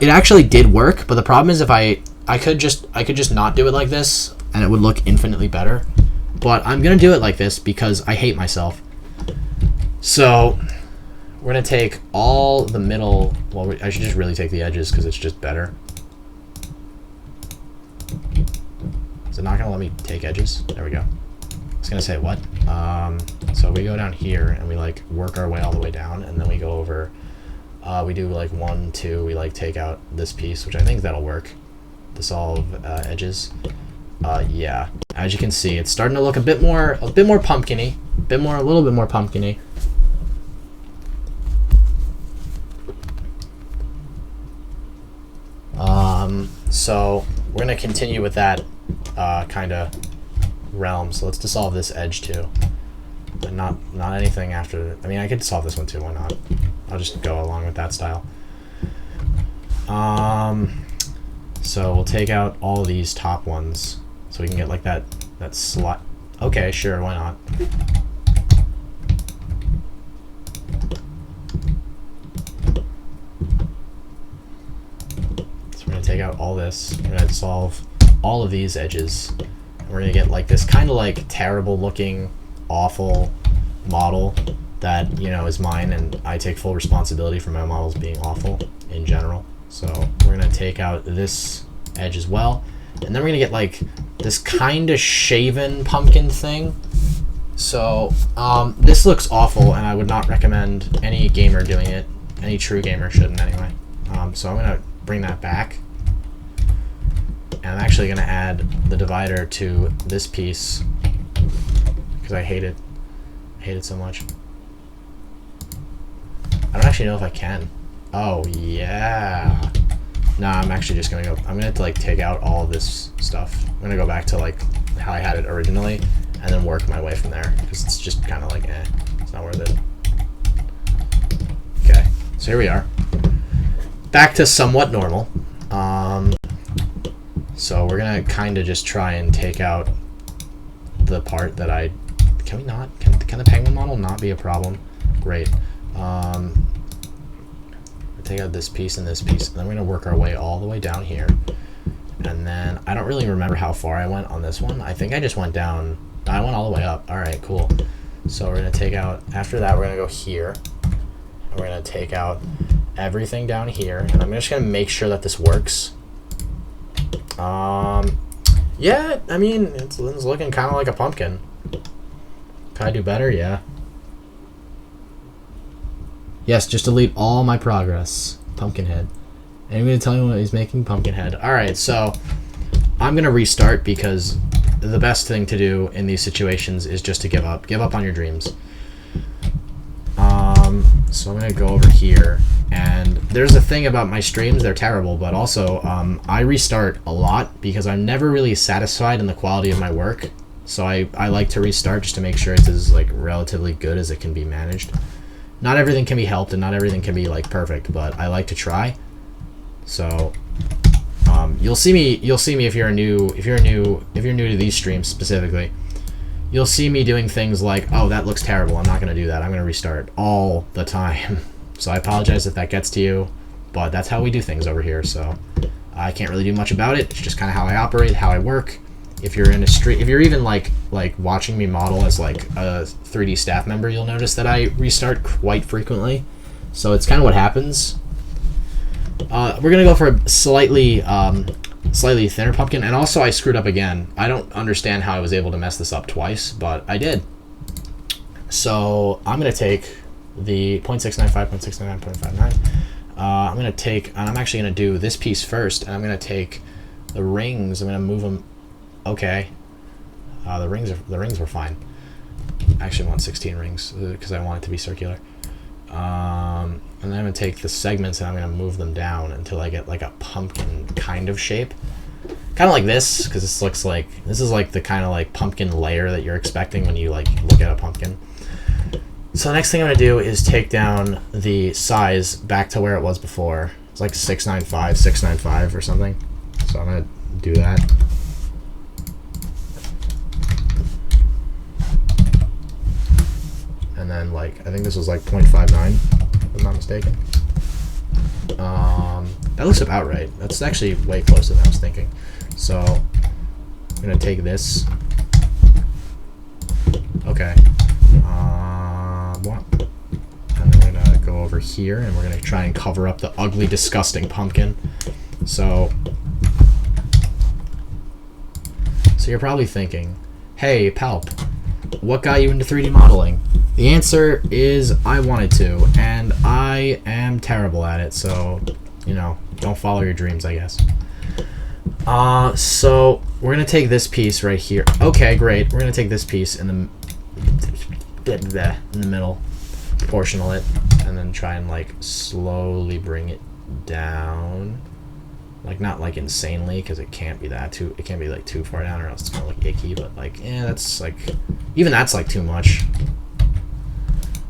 It actually did work, but the problem is if I could just not do it like this and it would look infinitely better. But I'm going to do it like this because I hate myself. So we're going to take all the middle, well, I should just really take the edges because it's just better. Is it not going to let me take edges? There we go. It's going to say what? So we go down here and we like work our way all the way down, and then we go over, we do like 1, 2, we like take out this piece, which I think that'll work. Dissolve edges. Yeah, as you can see, it's starting to look a bit more pumpkin-y, a little bit more pumpkin-y. So we're gonna continue with that kind of realm. So let's dissolve this edge too, but not anything after. I mean, I could dissolve this one too. Why not? I'll just go along with that style. So we'll take out all these top ones so we can get like that slot. Okay, sure, why not? So we're gonna take out all this. We're gonna dissolve all of these edges. And we're gonna get like this kind of like terrible looking, awful model that, you know, is mine, and I take full responsibility for my models being awful in general. So we're gonna take out this edge as well, and then we're gonna get like this kind of shaven pumpkin thing. So this looks awful, and I would not recommend any gamer doing it. Any true gamer shouldn't anyway. So I'm gonna bring that back, and I'm actually gonna add the divider to this piece because I hate it so much. I don't actually know if I can. Oh yeah. Nah, I'm actually just gonna go, I'm gonna have to like take out all of this stuff. I'm gonna go back to like how I had it originally and then work my way from there, because it's just kind of like, it's not worth it. Okay, so here we are. Back to somewhat normal. So we're gonna kind of just try and take out the part that can we not? Can the penguin model not be a problem? Great. Take out this piece and this piece, and then we're gonna work our way all the way down here. And then I don't really remember how far I went on this one. I think I just went down. I went all the way up. All right, cool. So we're gonna take out, after that we're gonna go here, and we're gonna take out everything down here, and I'm just gonna make sure that this works. Yeah, I mean, it's looking kind of like a pumpkin. Can I do better? Yeah. Yes, just delete all my progress. Pumpkinhead. And I'm going to tell you what he's making. Pumpkinhead. Alright, so I'm going to restart because the best thing to do in these situations is just to give up. Give up on your dreams. So I'm going to go over here. And there's a thing about my streams. They're terrible, but also I restart a lot because I'm never really satisfied in the quality of my work. So I like to restart just to make sure it's as like relatively good as it can be managed. Not everything can be helped, and not everything can be like perfect, but I like to try. So you'll see me if you're new to these streams specifically. You'll see me doing things like, oh, that looks terrible, I'm not going to do that, I'm going to restart all the time. So I apologize if that gets to you, but that's how we do things over here. So I can't really do much about it. It's just kind of how I operate, how I work. If you're in a stream, if you're even like watching me model as like a 3D staff member, you'll notice that I restart quite frequently. So it's kind of what happens. We're gonna go for a slightly thinner pumpkin, and also I screwed up again. I don't understand how I was able to mess this up twice, but I did. So I'm gonna take the 0.695, 0.699, 0.59. I'm gonna take, and I'm actually gonna do this piece first, and I'm gonna take the rings. I'm gonna move them. Okay, the rings were fine. I actually want 16 rings because I want it to be circular. And then I'm gonna take the segments and I'm gonna move them down until I get like a pumpkin kind of shape, kind of like this, because this looks like, this is like the kind of like pumpkin layer that you're expecting when you like look at a pumpkin. So the next thing I'm going to do is take down the size back to where it was before. It's like 695, 695 or something. So I'm going to do that. And then like, I think this was like 0.59, if I'm not mistaken. That looks about right. That's actually way closer than I was thinking. So I'm going to take this. Okay. And then we're going to go over here and we're going to try and cover up the ugly, disgusting pumpkin. So you're probably thinking, hey, Palp, what got you into 3D modeling? The answer is I wanted to, and I am terrible at it, so, you know, don't follow your dreams, I guess. So we're going to take this piece right here. Okay, great. We're going to take this piece in the middle, proportional it, and then try and like slowly bring it down. Like not like insanely, because it can't be that too. It can't be like too far down, or else it's gonna look icky. But like, yeah, that's like, even that's like too much.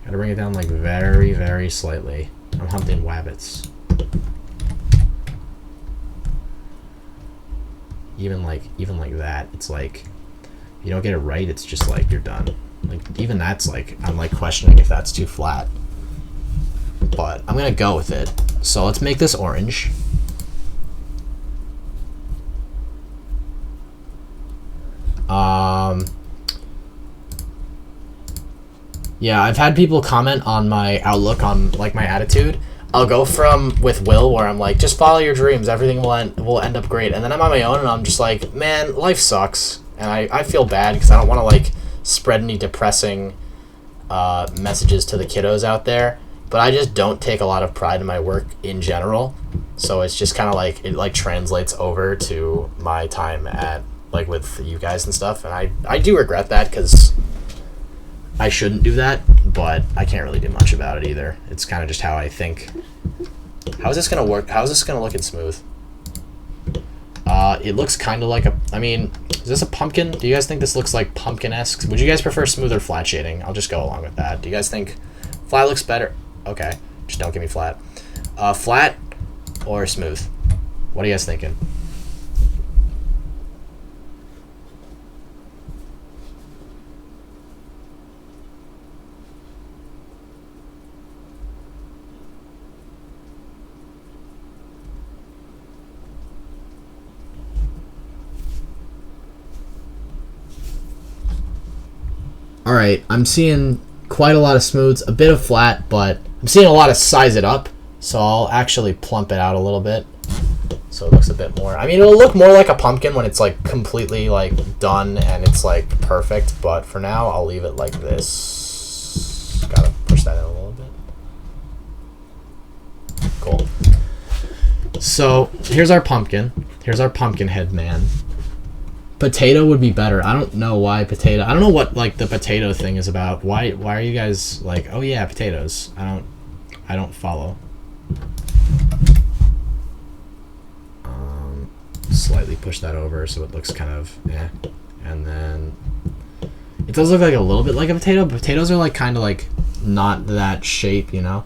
Gotta bring it down like very, very slightly. I'm hunting wabbits. Even like that, it's like, you don't get it right, it's just like you're done. Like even that's like, I'm like questioning if that's too flat. But I'm gonna go with it. So let's make this orange. Yeah, I've had people comment on my outlook on like my attitude. I'll go from with Will where I'm like, just follow your dreams, everything will end up great. And then I'm on my own and I'm just like, man, life sucks. And I feel bad because I don't want to like spread any depressing messages to the kiddos out there. But I just don't take a lot of pride in my work in general. So it's just kind of like, it like translates over to my time at like with you guys and stuff. And I do regret that because I shouldn't do that, but I can't really do much about it either. It's kind of just how I think. How is this going to work? How is this going to look in smooth? It looks kind of like a, I mean, is this a pumpkin? Do you guys think this looks like pumpkin-esque? Would you guys prefer smooth or flat shading? I'll just go along with that. Do you guys think flat looks better? Okay, just don't give me flat. Flat or smooth? What are you guys thinking? Alright, I'm seeing quite a lot of smooths, a bit of flat, but I'm seeing a lot of size it up, so I'll actually plump it out a little bit so it looks a bit more. I mean, it'll look more like a pumpkin when it's like completely like done and it's like perfect, but for now I'll leave it like this. Gotta push that in a little bit. Cool. So here's our pumpkin. Here's our pumpkin head man. Potato would be better. I don't know why potato. I don't know what like the potato thing is about. Why are you guys like, oh yeah, potatoes? I don't follow. Slightly push that over so it looks kind of and then it does look like a little bit like a potato. Potatoes are like kind of like not that shape, you know.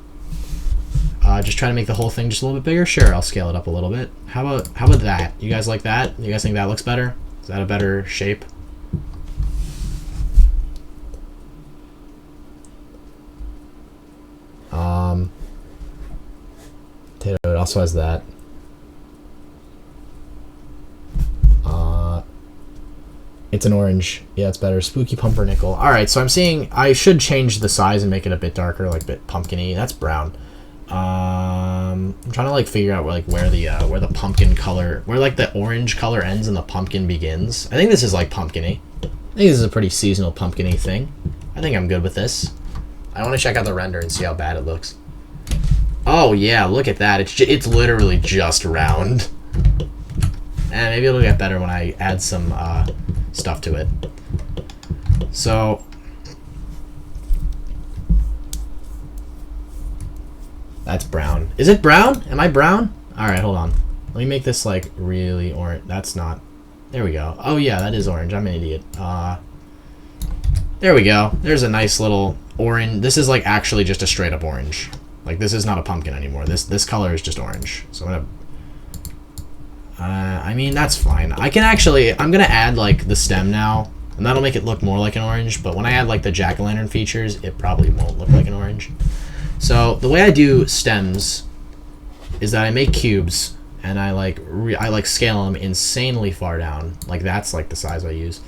Just try to make the whole thing just a little bit bigger. Sure, I'll scale it up a little bit. How about that? You guys like that? You guys think that looks better? Is that a better shape? Potato, it also has that. It's an orange. Yeah, it's better. Spooky pumpernickel. Alright, so I'm seeing I should change the size and make it a bit darker, like a bit pumpkin-y. That's brown. I'm trying to like figure out like where the pumpkin color, where like the orange color ends and the pumpkin begins. I think this is like pumpkin-y. I think this is a pretty seasonal pumpkin-y thing. I think I'm good with this. I want to check out the render and see how bad it looks. Oh yeah, look at that. It's literally just round. And maybe it'll get better when I add some stuff to it. So that's brown. Is it brown? Am I brown? Alright, hold on. Let me make this like really orange. That's not. There we go. Oh yeah, that is orange. I'm an idiot. There we go. There's a nice little orange. This is like actually just a straight up orange. Like this is not a pumpkin anymore. This color is just orange. So I'm gonna. I mean that's fine. I can actually. I'm gonna add like the stem now, and that'll make it look more like an orange. But when I add like the jack-o'-lantern features, it probably won't look like an orange. So the way I do stems is that I make cubes and I like scale them insanely far down. Like that's like the size I use.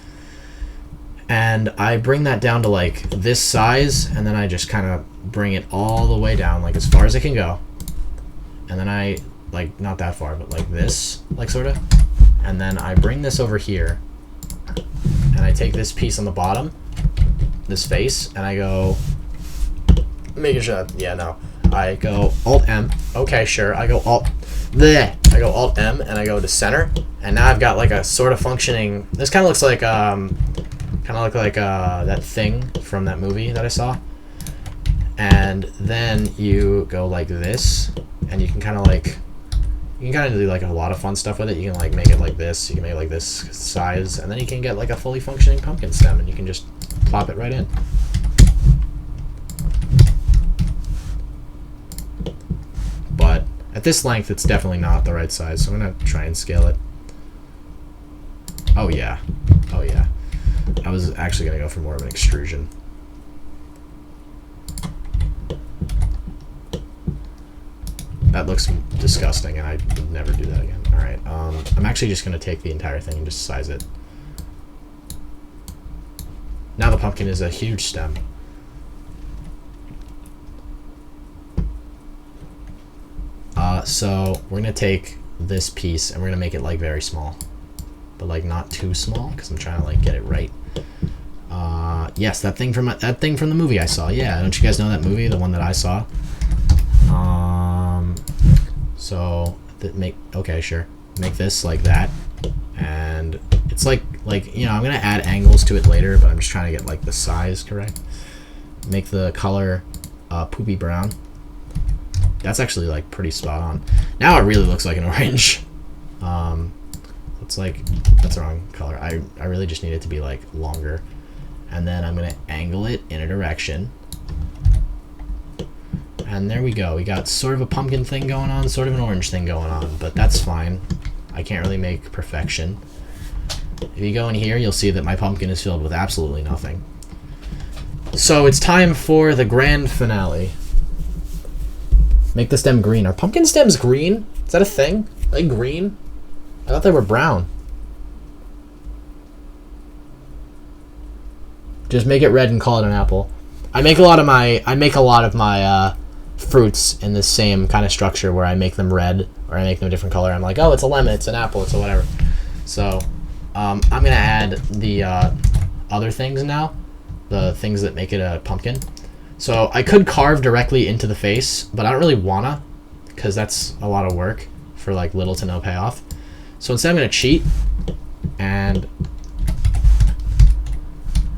And I bring that down to like this size, and then I just kind of bring it all the way down, like as far as it can go. And then I, like, not that far, but like this, like sort of. And then I bring this over here, and I take this piece on the bottom, this face, and I go, making sure that, yeah, no. I go Alt-M, okay, sure. I go Alt-M, and I go to center. And now I've got like a sort of functioning, this kind of looks like, that thing from that movie that I saw. And then you go like this, and you can kind of do like a lot of fun stuff with it. You can like make it like this, you can make it like this size, and then you can get like a fully functioning pumpkin stem, and you can just plop it right in. But at this length, it's definitely not the right size, so I'm gonna try and scale it. Oh yeah. I was actually gonna go for more of an extrusion. That looks disgusting, and I would never do that again. All right, I'm actually just gonna take the entire thing and just size it. Now the pumpkin is a huge stem. So we're gonna take this piece and we're gonna make it like very small, but like not too small, because I'm trying to like get it right. Yes, that thing from the movie I saw. Yeah, don't you guys know that movie, the one that I saw? So okay, sure. Make this like that, and it's like you know, I'm gonna add angles to it later, but I'm just trying to get like the size correct. Make the color poopy brown. That's actually like pretty spot on. Now it really looks like an orange. It's like, that's the wrong color. I really just need it to be like longer. And then I'm gonna angle it in a direction. And there we go. We got sort of a pumpkin thing going on, sort of an orange thing going on, but that's fine. I can't really make perfection. If you go in here, you'll see that my pumpkin is filled with absolutely nothing. So it's time for the grand finale. Make the stem green. Are pumpkin stems green? Is that a thing? Are they green? I thought they were brown. Just make it red and call it an apple. I make a lot of my fruits in the same kind of structure, where I make them red or I make them a different color. I'm like, oh, it's a lemon, it's an apple, it's a whatever. So I'm gonna add the other things now, the things that make it a pumpkin. So I could carve directly into the face, but I don't really wanna, because that's a lot of work for like little to no payoff. So instead I'm gonna cheat, and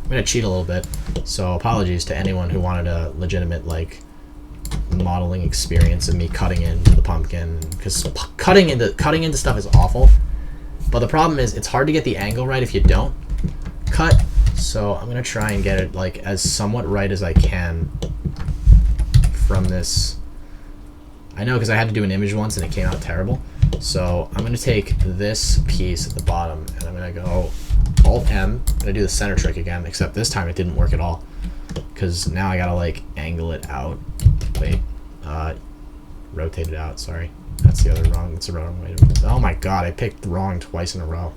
I'm gonna cheat a little bit. So apologies to anyone who wanted a legitimate like modeling experience of me cutting into the pumpkin, because cutting into stuff is awful. But the problem is it's hard to get the angle right if you don't cut. So I'm gonna try and get it like as somewhat right as I can from this. I know, because I had to do an image once and it came out terrible. So I'm gonna take this piece at the bottom and I'm gonna go Alt-M. I'm gonna do the center trick again, except this time it didn't work at all, because now I gotta like angle it out. Wait, rotate it out. Sorry, that's the wrong way to. Oh my god, I picked wrong twice in a row.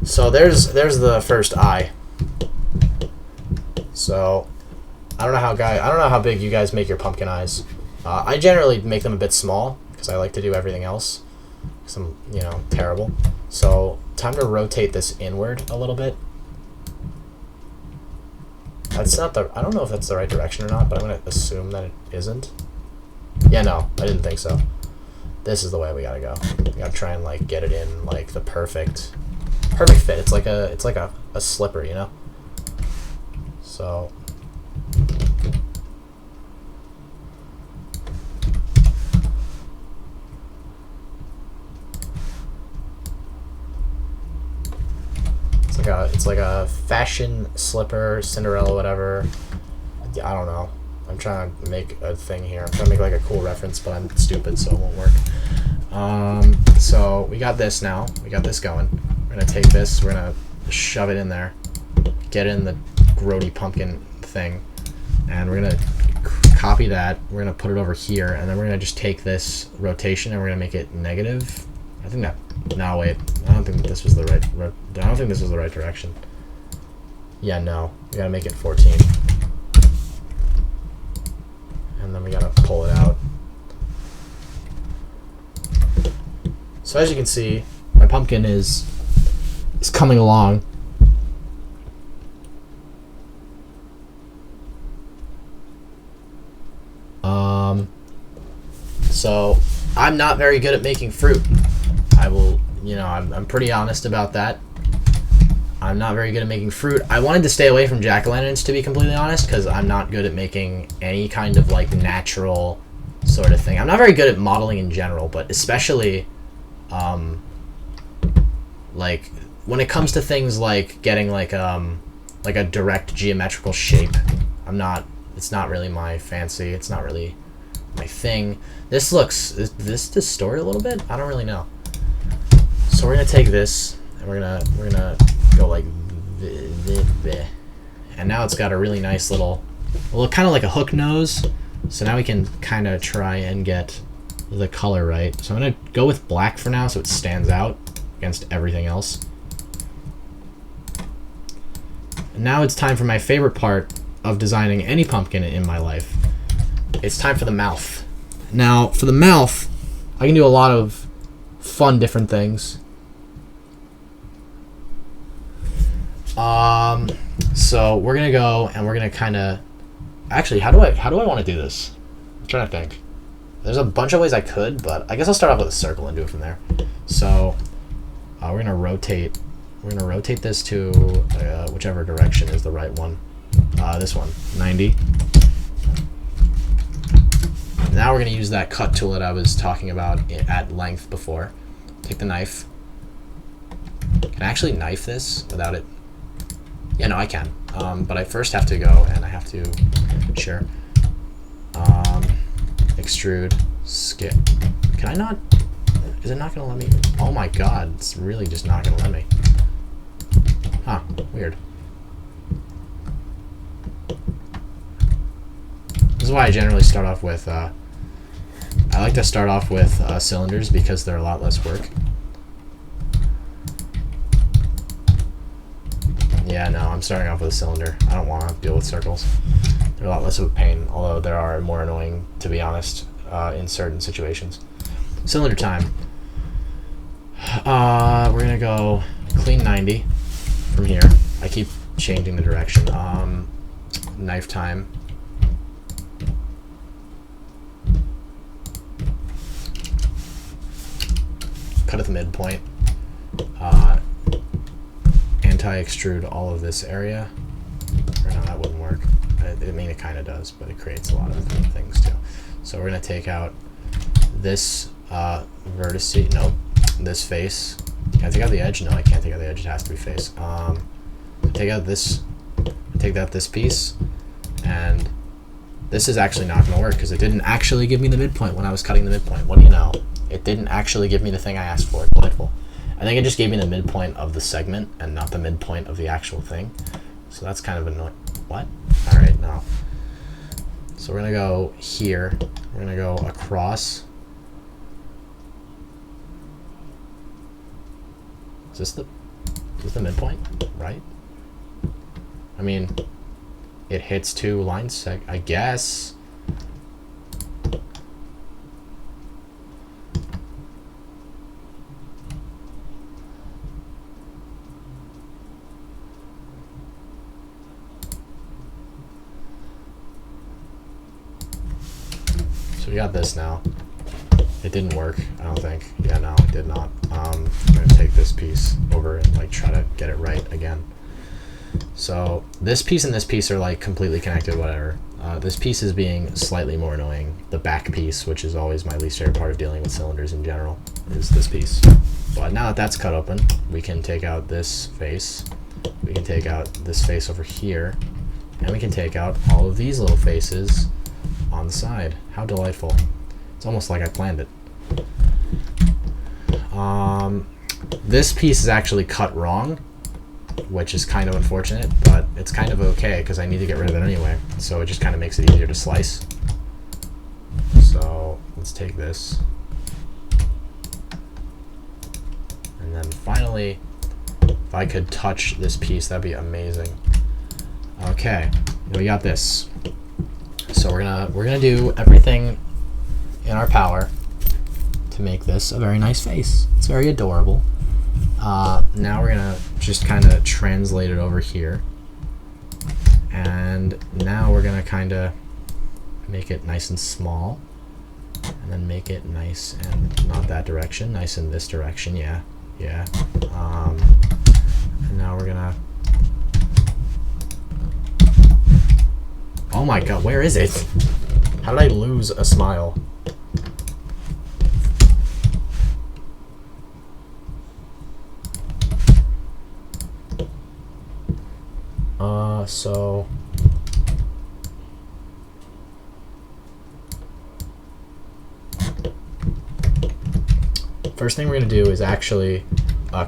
So there's the first eye. So I don't know how big you guys make your pumpkin eyes. I generally make them a bit small because I like to do everything else, because I'm, you know, terrible. So time to rotate this inward a little bit. That's not the, I don't know if that's the right direction or not, but I'm gonna assume that it isn't. Yeah, no, I didn't think so. This is the way we gotta go. We gotta try and like get it in like the perfect fit. It's like a slipper, you know? So It's like a fashion slipper, Cinderella, whatever. I don't know. I'm trying to make a thing here. I'm trying to make like a cool reference, but I'm stupid, so it won't work. So we got this now. We got this going. We're gonna take this. We're gonna shove it in there. Get in the grody pumpkin thing, and we're gonna copy that. We're gonna put it over here, and then we're gonna just take this rotation and we're gonna make it negative. I think that. No, wait. I don't think this was the right. I don't think this was the right direction. Yeah, no. We gotta make it 14. And then we gotta pull it out. So as you can see, my pumpkin is coming along. So I'm not very good at making fruit. I will, I'm pretty honest about that. I'm not very good at making fruit. I wanted to stay away from jack-o'-lanterns, to be completely honest, because I'm not good at making any kind of like natural sort of thing. I'm not very good at modeling in general, but especially like when it comes to things like getting like a direct geometrical shape, it's not really my fancy. It's not really my thing. Is this distorted a little bit? I don't really know. So we're gonna take this and we're gonna go like this. And now it's got a really nice little kind of like a hook nose. So now we can kind of try and get the color right. So I'm gonna go with black for now so it stands out against everything else. And now it's time for my favorite part of designing any pumpkin in my life. It's time for the mouth. Now, for the mouth, I can do a lot of fun different things. So we're gonna go and we're gonna kind of. Actually, how do I want to do this? I'm trying to think. There's a bunch of ways I could, but I guess I'll start off with a circle and do it from there. So we're gonna rotate. We're gonna rotate this to whichever direction is the right one. This one, 90. Now we're going to use that cut tool that I was talking about at length before. Take the knife. Can I actually knife this without it? Yeah, no, I can. But I first have to go and I have to, sure. Extrude, skip. Can I not? Is it not going to let me? Oh my god, it's really just not going to let me. Huh, weird. This is why I generally start off with, I like to start off with cylinders because they're a lot less work. Yeah, no, I'm starting off with a cylinder. I don't want to deal with circles. They're a lot less of a pain, although they are more annoying, to be honest, in certain situations. Cylinder time. We're going to go clean 90 from here. I keep changing the direction. Knife time. Cut at the midpoint. Anti-extrude all of this area. Or no, that wouldn't work. I mean, it kind of does, but it creates a lot of things too. So we're going to take out this vertice. Nope. This face. Can I take out the edge? No, I can't take out the edge. It has to be face. Take out this. Take out this piece. And this is actually not going to work because it didn't actually give me the midpoint when I was cutting the midpoint. What do you know? It didn't actually give me the thing I asked for. It's delightful. I think it just gave me the midpoint of the segment and not the midpoint of the actual thing. So that's kind of annoying. What? All right, no. So we're going to go here. We're going to go across. Is this the midpoint? Right? I mean, it hits two lines, I guess. So we got this now. It didn't work, I don't think. Yeah, no, it did not. I'm gonna take this piece over and like try to get it right again. So this piece and this piece are like completely connected, whatever. This piece is being slightly more annoying. The back piece, which is always my least favorite part of dealing with cylinders in general, is this piece. But now that that's cut open, we can take out this face. We can take out this face over here, and we can take out all of these little faces on the side. How delightful. It's almost like I planned it. This piece is actually cut wrong, which is kind of unfortunate, but it's kind of okay because I need to get rid of it anyway, so it just kind of makes it easier to slice. So let's take this. And then finally, if I could touch this piece, that'd be amazing. Okay, we got this. So we're gonna do everything in our power to make this a very nice face. It's very adorable. Now we're gonna just kind of translate it over here, and now we're gonna kind of make it nice and small, and then make it nice and not that direction, nice in this direction. Yeah. And now we're gonna. Oh my god, where is it? How did I lose a smile? So first thing we're going to do is actually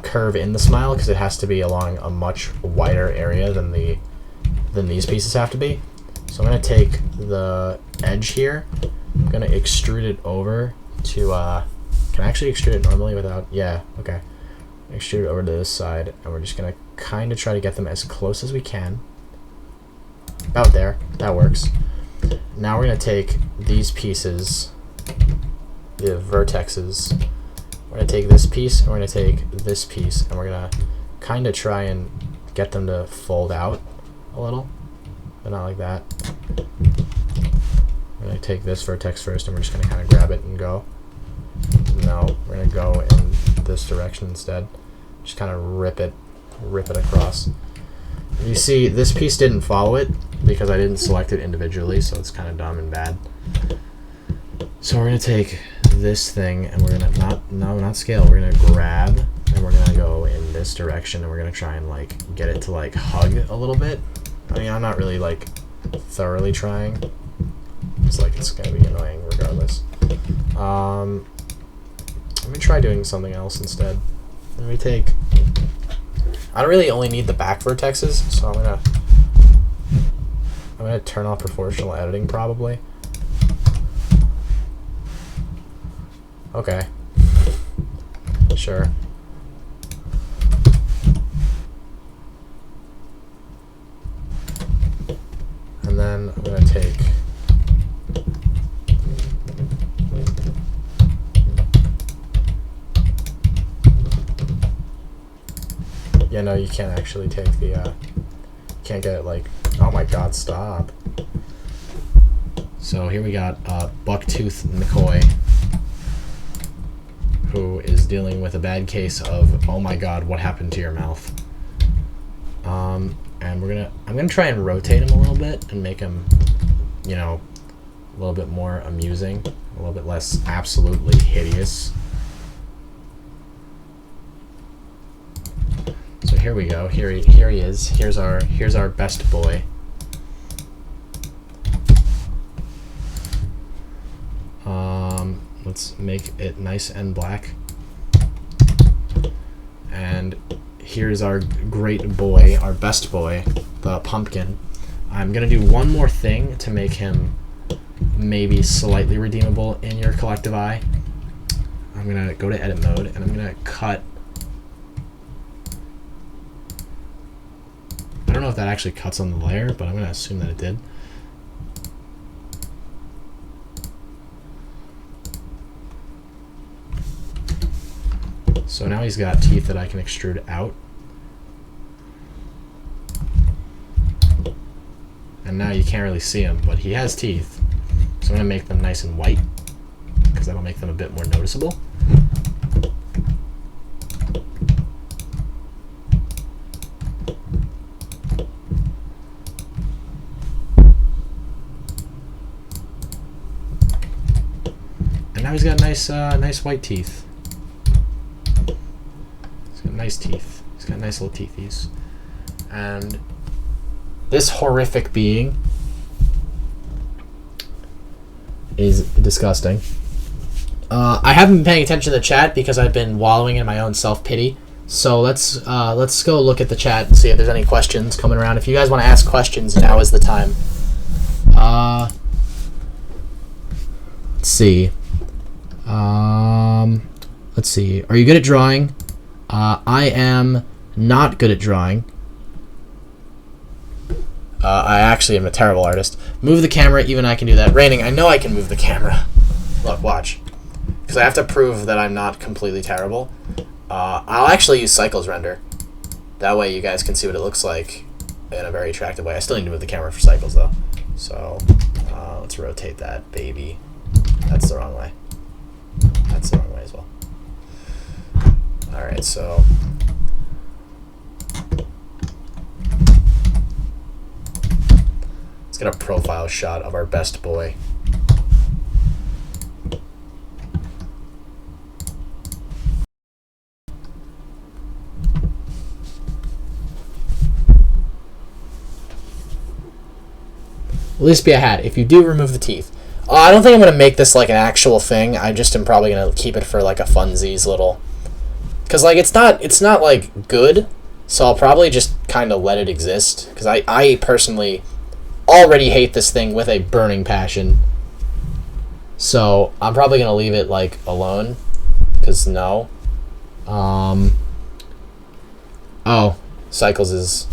curve in the smile, because it has to be along a much wider area than these pieces have to be. So I'm going to take the edge here, I'm going to extrude it over to, can I actually extrude it normally without, yeah, okay. Extrude it over to this side, and we're just going to kind of try to get them as close as we can. About there, that works. Now we're going to take these pieces, the vertexes, we're going to take this piece, and we're going to take this piece, and we're going to kind of try and get them to fold out a little, but not like that. We're going to take this vertex first, and we're just going to kind of grab it and go. No, we're going to go in this direction instead. Just kind of rip it across. You see, this piece didn't follow it because I didn't select it individually, so it's kind of dumb and bad. So we're going to take this thing, and we're going to, not scale, we're going to grab, and we're going to go in this direction, and we're going to try and, like, get it to, like, hug a little bit. I mean, I'm not really, like, thoroughly trying. It's like, it's going to be annoying regardless. Let me try doing something else instead. Let me take, I don't really only need the back vertexes, so I'm gonna turn off proportional editing probably. Okay. Sure. And then I'm gonna take yeah, no, you can't actually take the, can't get it like, oh my god, stop. So here we got Bucktooth McCoy, who is dealing with a bad case of, oh my god, what happened to your mouth? And I'm gonna try and rotate him a little bit and make him, you know, a little bit more amusing, a little bit less absolutely hideous. So here we go. Here he is. Here's our best boy. Let's make it nice and black. And here's our great boy, our best boy, the pumpkin. I'm gonna do one more thing to make him maybe slightly redeemable in your collective eye. I'm gonna go to edit mode, and I'm gonna cut. I don't know if that actually cuts on the layer, but I'm going to assume that it did. So now he's got teeth that I can extrude out. And now you can't really see him, but he has teeth. So I'm going to make them nice and white, because that'll make them a bit more noticeable. Now he's got nice white teeth. He's got nice teeth. He's got nice little teethies. and this horrific being is disgusting. I haven't been paying attention to the chat because I've been wallowing in my own self-pity. So let's go look at the chat and see if there's any questions coming around. If you guys want to ask questions, now is the time. Let's see. Let's see. Are you good at drawing? I am not good at drawing. I actually am a terrible artist. Move the camera, even I can do that. Raining, I know I can move the camera. Look, watch. Because I have to prove that I'm not completely terrible. I'll actually use cycles render. That way you guys can see what it looks like in a very attractive way. I still need to move the camera for cycles, though. So, let's rotate that, baby. That's the wrong way. That's the wrong way as well. Alright, so... let's get a profile shot of our best boy. At least be a hat, if you do remove the teeth. I don't think I'm going to make this like an actual thing. I just am probably going to keep it for like a funsies little... because like it's not like good, so I'll probably just kind of let it exist. Because I personally already hate this thing with a burning passion. So I'm probably going to leave it like alone. Because no. Oh, Cycles is...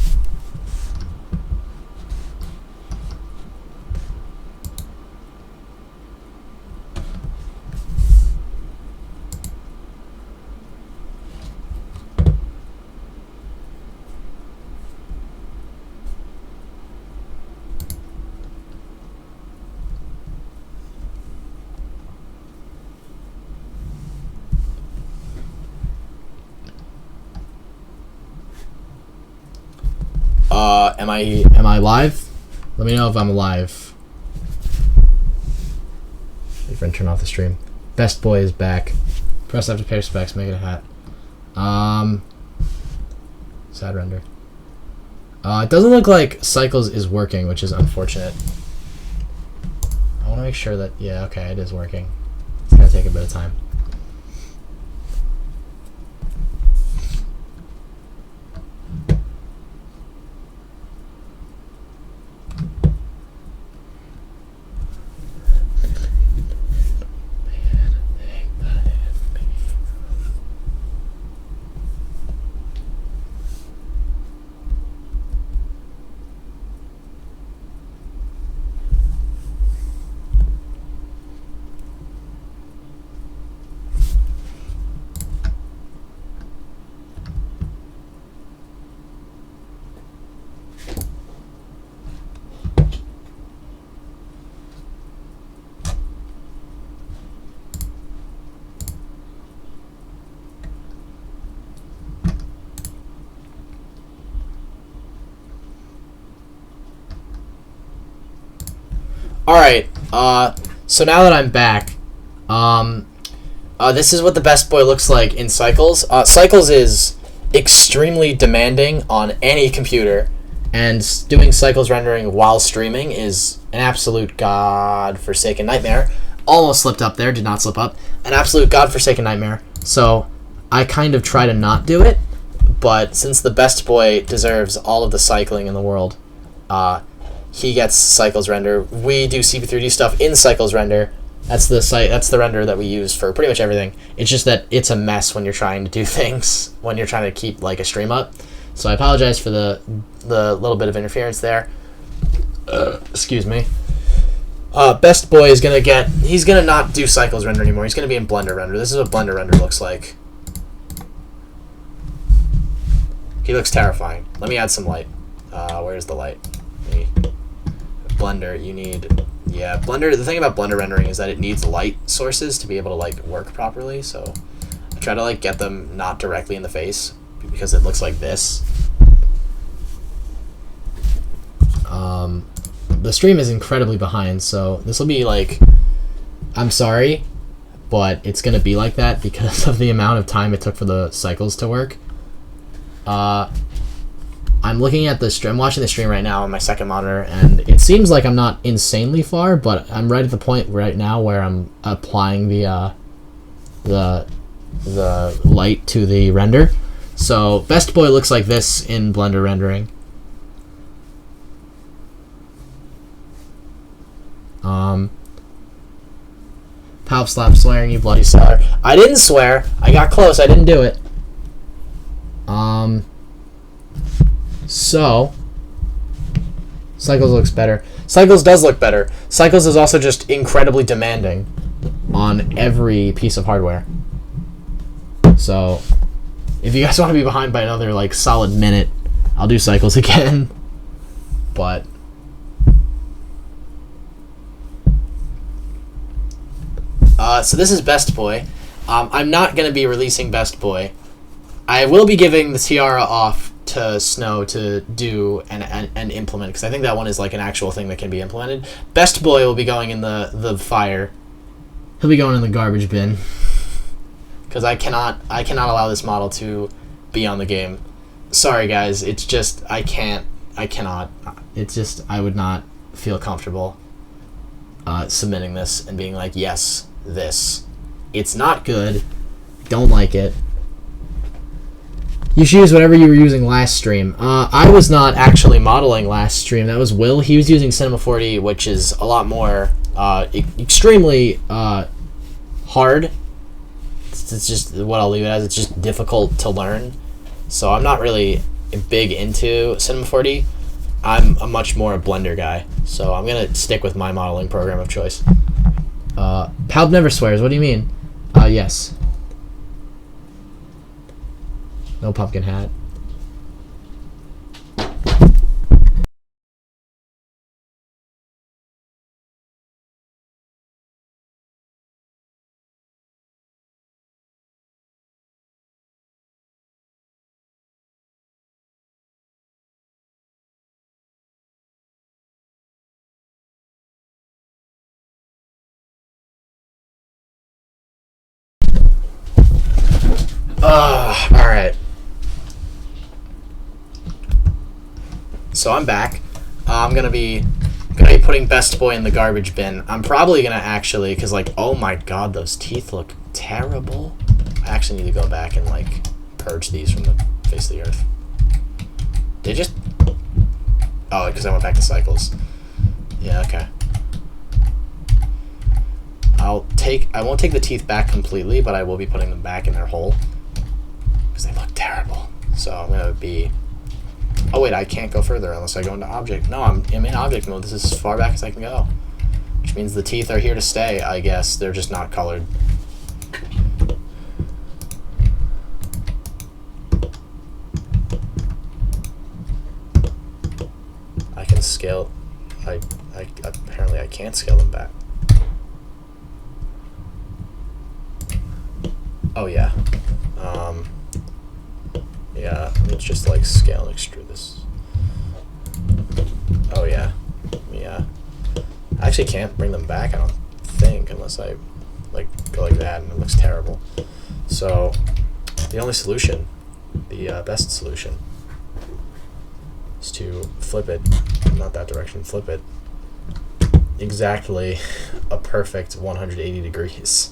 Am I live? Let me know if I'm live. Wait for him to turn off the stream. Best boy is back. Press F to pair specs, make it a hat. Sad render. It doesn't look like Cycles is working, which is unfortunate. I want to make sure that, yeah, okay, it is working. It's gonna take a bit of time. Alright, so now that I'm back, this is what the best boy looks like in Cycles. Cycles is extremely demanding on any computer, and doing Cycles rendering while streaming is an absolute godforsaken nightmare. Almost slipped up there, did not slip up. An absolute godforsaken nightmare. So I kind of try to not do it, but since the best boy deserves all of the cycling in the world, he gets Cycles render. We do CP3D stuff in Cycles render. That's the render that we use for pretty much everything. It's just that it's a mess when you're trying to do things, when you're trying to keep like a stream up. So I apologize for the little bit of interference there. Excuse me. Best boy is he's gonna not do Cycles render anymore. He's gonna be in Blender render. This is what Blender render looks like. He looks terrifying. Let me add some light. Where's the light? Blender, you need... yeah, Blender, the thing about Blender rendering is that it needs light sources to be able to, like, work properly, so I try to, like, get them not directly in the face, because it looks like this. The stream is incredibly behind, so this will be, like... I'm sorry, but it's gonna be like that because of the amount of time it took for the Cycles to work. I'm I'm looking at the stream. I'm watching the stream right now on my second monitor, and it seems like I'm not insanely far, but I'm right at the point right now where I'm applying the light to the render. So Best Boy looks like this in Blender rendering. Palp slap swearing, you bloody seller. I didn't swear. I got close. I didn't do it. So Cycles looks better. Cycles does look better. Cycles is also just incredibly demanding on every piece of hardware. So if you guys want to be behind by another like solid minute, I'll do Cycles again. But so this is Best Boy. I'm not going to be releasing Best Boy. I will be giving the Tiara off to Snow to do and implement, because I think that one is like an actual thing that can be implemented. Best Boy will be going in the fire. He'll be going in the garbage bin, because I cannot allow this model to be on the game. Sorry guys, it's just I cannot. It's just I would not feel comfortable submitting this and being like, yes, this. It's not good. Don't like it. You should use whatever you were using last stream. I was not actually modeling last stream. That was Will. He was using Cinema 4D, which is a lot more extremely hard. It's just what I'll leave it as. It's just difficult to learn. So I'm not really big into Cinema 4D. I'm a much more a Blender guy. So I'm going to stick with my modeling program of choice. Palp never swears. What do you mean? Yes. No pumpkin hat. All right. So I'm back. I'm gonna be putting Best Boy in the garbage bin. I'm probably gonna actually, cause like, oh my god, those teeth look terrible. I actually need to go back and like purge these from the face of the earth. They just, oh, because I went back to Cycles. Yeah, okay. I won't take the teeth back completely, but I will be putting them back in their hole, because they look terrible. So I'm gonna be. Oh wait, I can't go further unless I go into object. No, I'm in object mode. This is as far back as I can go. Which means the teeth are here to stay, I guess. They're just not colored. I can scale. Apparently I can't scale them back. Oh yeah. Yeah, let's just like scale and extrude this. Oh yeah. Yeah. I actually can't bring them back, I don't think, unless I like go like that, and it looks terrible. So the only solution, the best solution, is to flip it, not that direction, flip it exactly a perfect 180 degrees.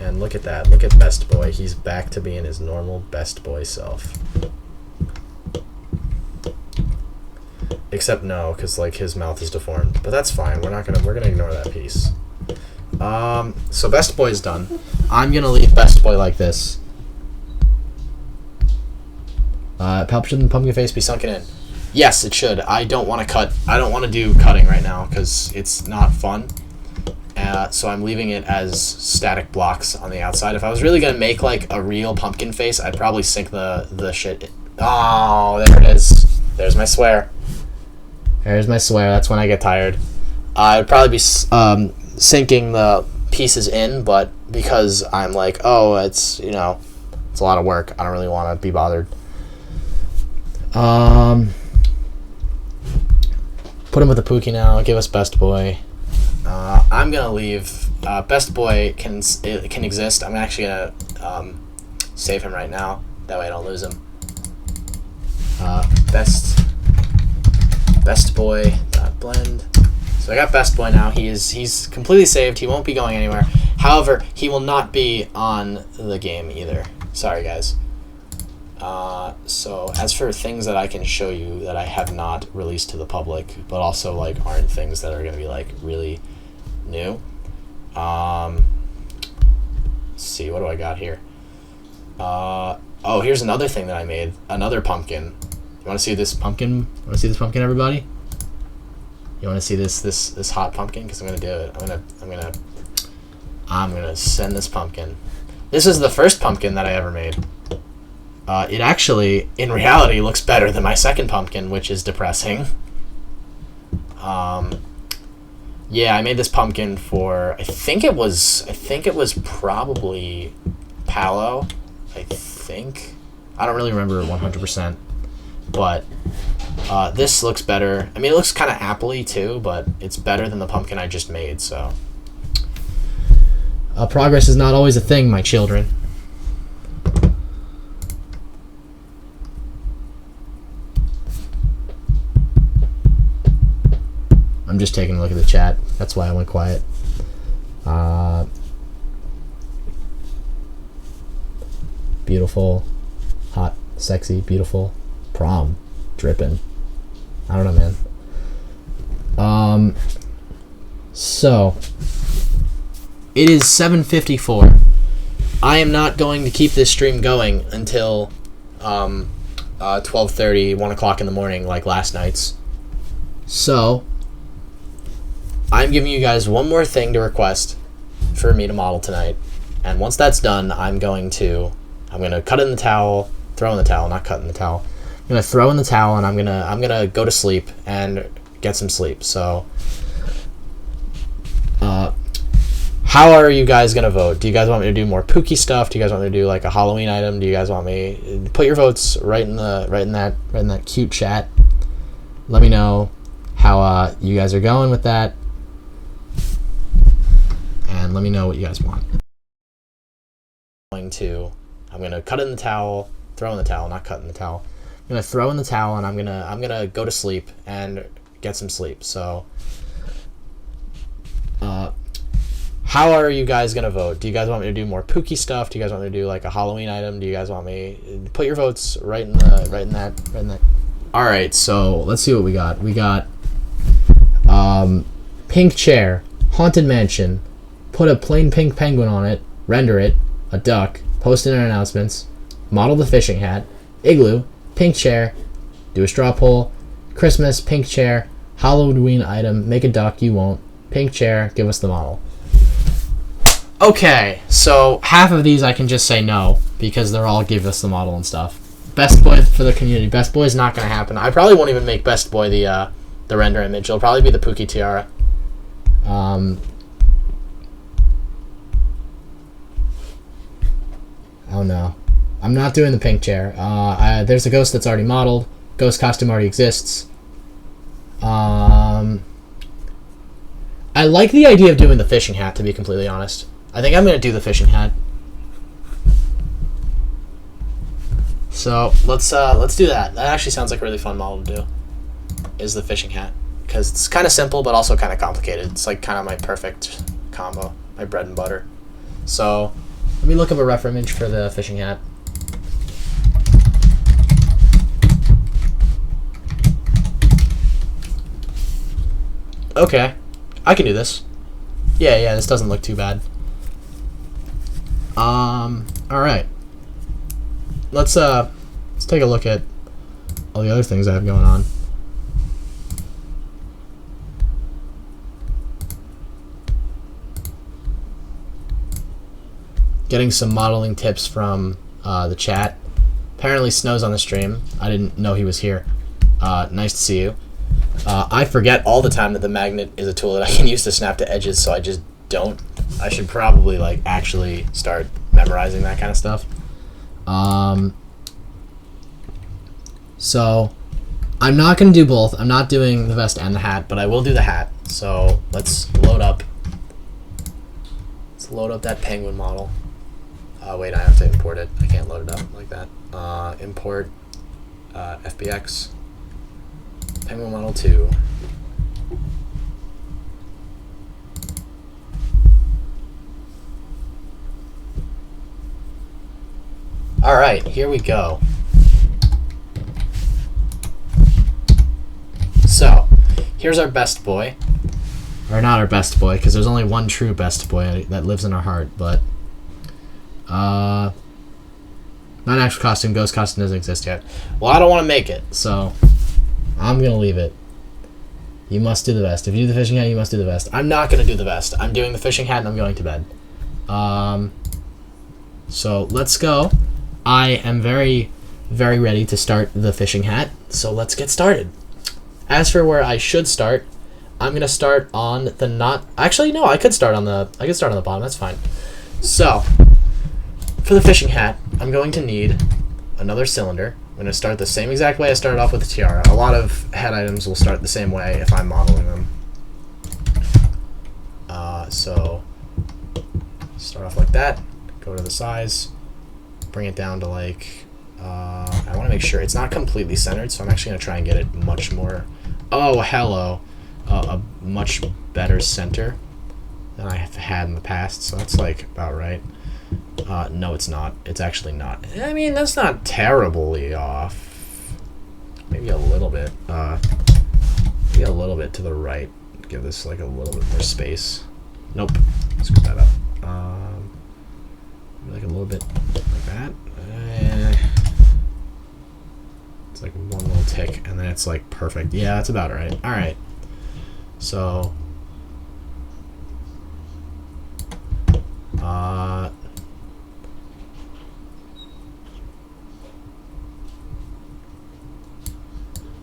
And look at that. Look at Best Boy. He's back to being his normal Best Boy self. Except no, because like his mouth is deformed. But that's fine. We're gonna ignore that piece. So Best Boy's done. I'm gonna leave Best Boy like this. Palp, shouldn't the pumpkin face be sunken in? Yes, it should. I don't want to cut. I don't want to do cutting right now because it's not fun. So I'm leaving it as static blocks on the outside. If I was really gonna make like a real pumpkin face, I'd probably sink the shit in. Oh, there it is. There's my swear. There's my swear. That's when I get tired. I'd probably be sinking the pieces in, but because I'm like, oh, it's, you know, it's a lot of work. I don't really want to be bothered. Put him with the Pookie now. Give us Best Boy. I'm gonna leave Best Boy can exist. I'm actually gonna save him right now. That way I don't lose him. Best boy blend. So I got best boy now. He's completely saved. He won't be going anywhere. However, he will not be on the game either. Sorry, guys. So as for things that I can show you that I have not released to the public, but also like aren't things that are going to be like really new. Let's see, what do I got here? Oh, here's another thing that I made. Another pumpkin. You want to see this pumpkin? Want to see this pumpkin, everybody? You want to see this hot pumpkin? Because I'm gonna do it. I'm gonna send this pumpkin. This is the first pumpkin that I ever made. It actually, in reality, looks better than my second pumpkin, which is depressing. Yeah, I made this pumpkin for I think it was probably Palo. I think. I don't really remember 100%, but this looks better. I mean, it looks kind of apple-y too, but it's better than the pumpkin I just made. So, progress is not always a thing, my children. I'm just taking a look at the chat. That's why I went quiet. Beautiful, hot, sexy, beautiful, prom, dripping. I don't know, man. So it is 7:54. I am not going to keep this stream going until 12:30, 1 o'clock in the morning, like last night's. So I'm giving you guys one more thing to request for me to model tonight, and once that's done, I'm gonna cut in the towel, throw in the towel, not cut in the towel. I'm gonna throw in the towel, and I'm gonna go to sleep and get some sleep. So, how are you guys gonna vote? Do you guys want me to do more Pookie stuff? Do you guys want me to do like a Halloween item? Do you guys want me put your votes right in that cute chat? Let me know how you guys are going with that, and let me know what you guys want. I'm gonna cut in the towel, throw in the towel, not cut in the towel. I'm gonna throw in the towel, and I'm gonna go to sleep and get some sleep. So, how are you guys gonna vote? Do you guys want me to do more Pookie stuff? Do you guys want me to do like a Halloween item? Do you guys want me put your votes right in that? All right, so let's see what we got. We got pink chair, haunted mansion. Put a plain pink penguin on it. Render it. A duck. Post it in announcements. Model the fishing hat. Igloo. Pink chair. Do a straw poll. Christmas. Pink chair. Halloween item. Make a duck. You won't. Pink chair. Give us the model. Okay, so half of these I can just say no, because they're all give us the model and stuff. Best boy for the community. Best boy is not going to happen. I probably won't even make best boy the render image. It'll probably be the Pookie Tiara. Oh no, I'm not doing the pink chair. There's a ghost that's already modeled. Ghost costume already exists. I like the idea of doing the fishing hat, to be completely honest. I think I'm going to do the fishing hat. So let's do that. That actually sounds like a really fun model to do. Is the fishing hat, because it's kind of simple but also kind of complicated. It's like kind of my perfect combo, my bread and butter. So let me look up a ref image for the fishing hat. Okay, I can do this. Yeah, this doesn't look too bad. All right. Let's take a look at all the other things I have going on. Getting some modeling tips from the chat. Apparently Snow's on the stream. I didn't know he was here. Nice to see you. I forget all the time that the magnet is a tool that I can use to snap to edges, so I just don't. I should probably like actually start memorizing that kind of stuff. So I'm not going to do both. I'm not doing the vest and the hat, but I will do the hat. So let's load up. Let's load up that penguin model. Wait, I have to import it. I can't load it up like that. Import FBX Penguin Model 2. All right, here we go. So, here's our best boy. Or not our best boy, because there's only one true best boy that lives in our heart, but not an actual costume. Ghost costume doesn't exist yet. Well, I don't want to make it, so I'm going to leave it. You must do the vest. If you do the fishing hat, you must do the vest. I'm not going to do the vest. I'm doing the fishing hat, and I'm going to bed. So, let's go. I am very, very ready to start the fishing hat, so let's get started. As for where I should start, I'm going to start on the not... Actually, no, I could start on the bottom. That's fine. So, for the fishing hat, I'm going to need another cylinder. I'm going to start the same exact way I started off with the tiara. A lot of head items will start the same way if I'm modeling them. So, start off like that. Go to the size. Bring it down to like... I want to make sure it's not completely centered, so I'm actually going to try and get it much more... Oh, hello. A much better center than I have had in the past, so that's like about right. No, it's not. It's actually not. I mean, that's not terribly off. Maybe a little bit. Maybe a little bit to the right. Give this like a little bit more space. Nope. Screw that up. Like a little bit like that. It's like one little tick, and then it's like perfect. Yeah, that's about right. All right. So,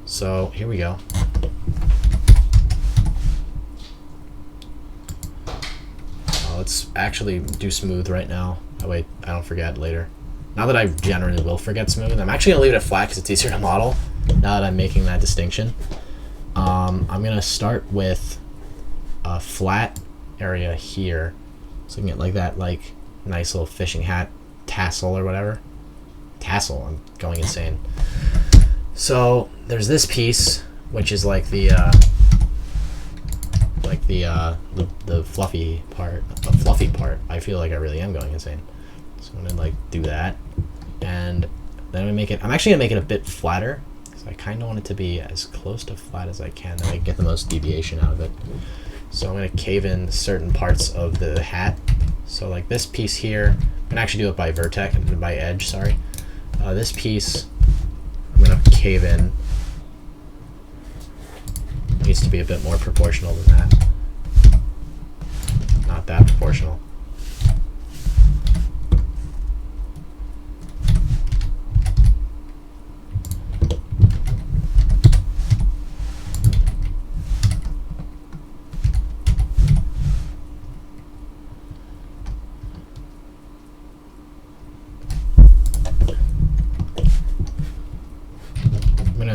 so here we go. Let's actually do smooth right now. Oh wait, I don't forget later. Not that I generally will forget smooth. I'm actually gonna leave it at flat because it's easier to model. Now that I'm making that distinction, I'm gonna start with a flat area here, so I can get like that, like nice little fishing hat tassel or whatever. Tassel, I'm going insane. So there's this piece, which is like the fluffy part. The fluffy part. I feel like I really am going insane. So I'm gonna like do that, and then I'm gonna make it. I'm actually gonna make it a bit flatter. I kind of want it to be as close to flat as I can, that I get the most deviation out of it. So I'm going to cave in certain parts of the hat. So like this piece here, I'm going to actually do it by vertex, by edge, sorry. This piece, I'm going to cave in. It needs to be a bit more proportional than that. Not that proportional.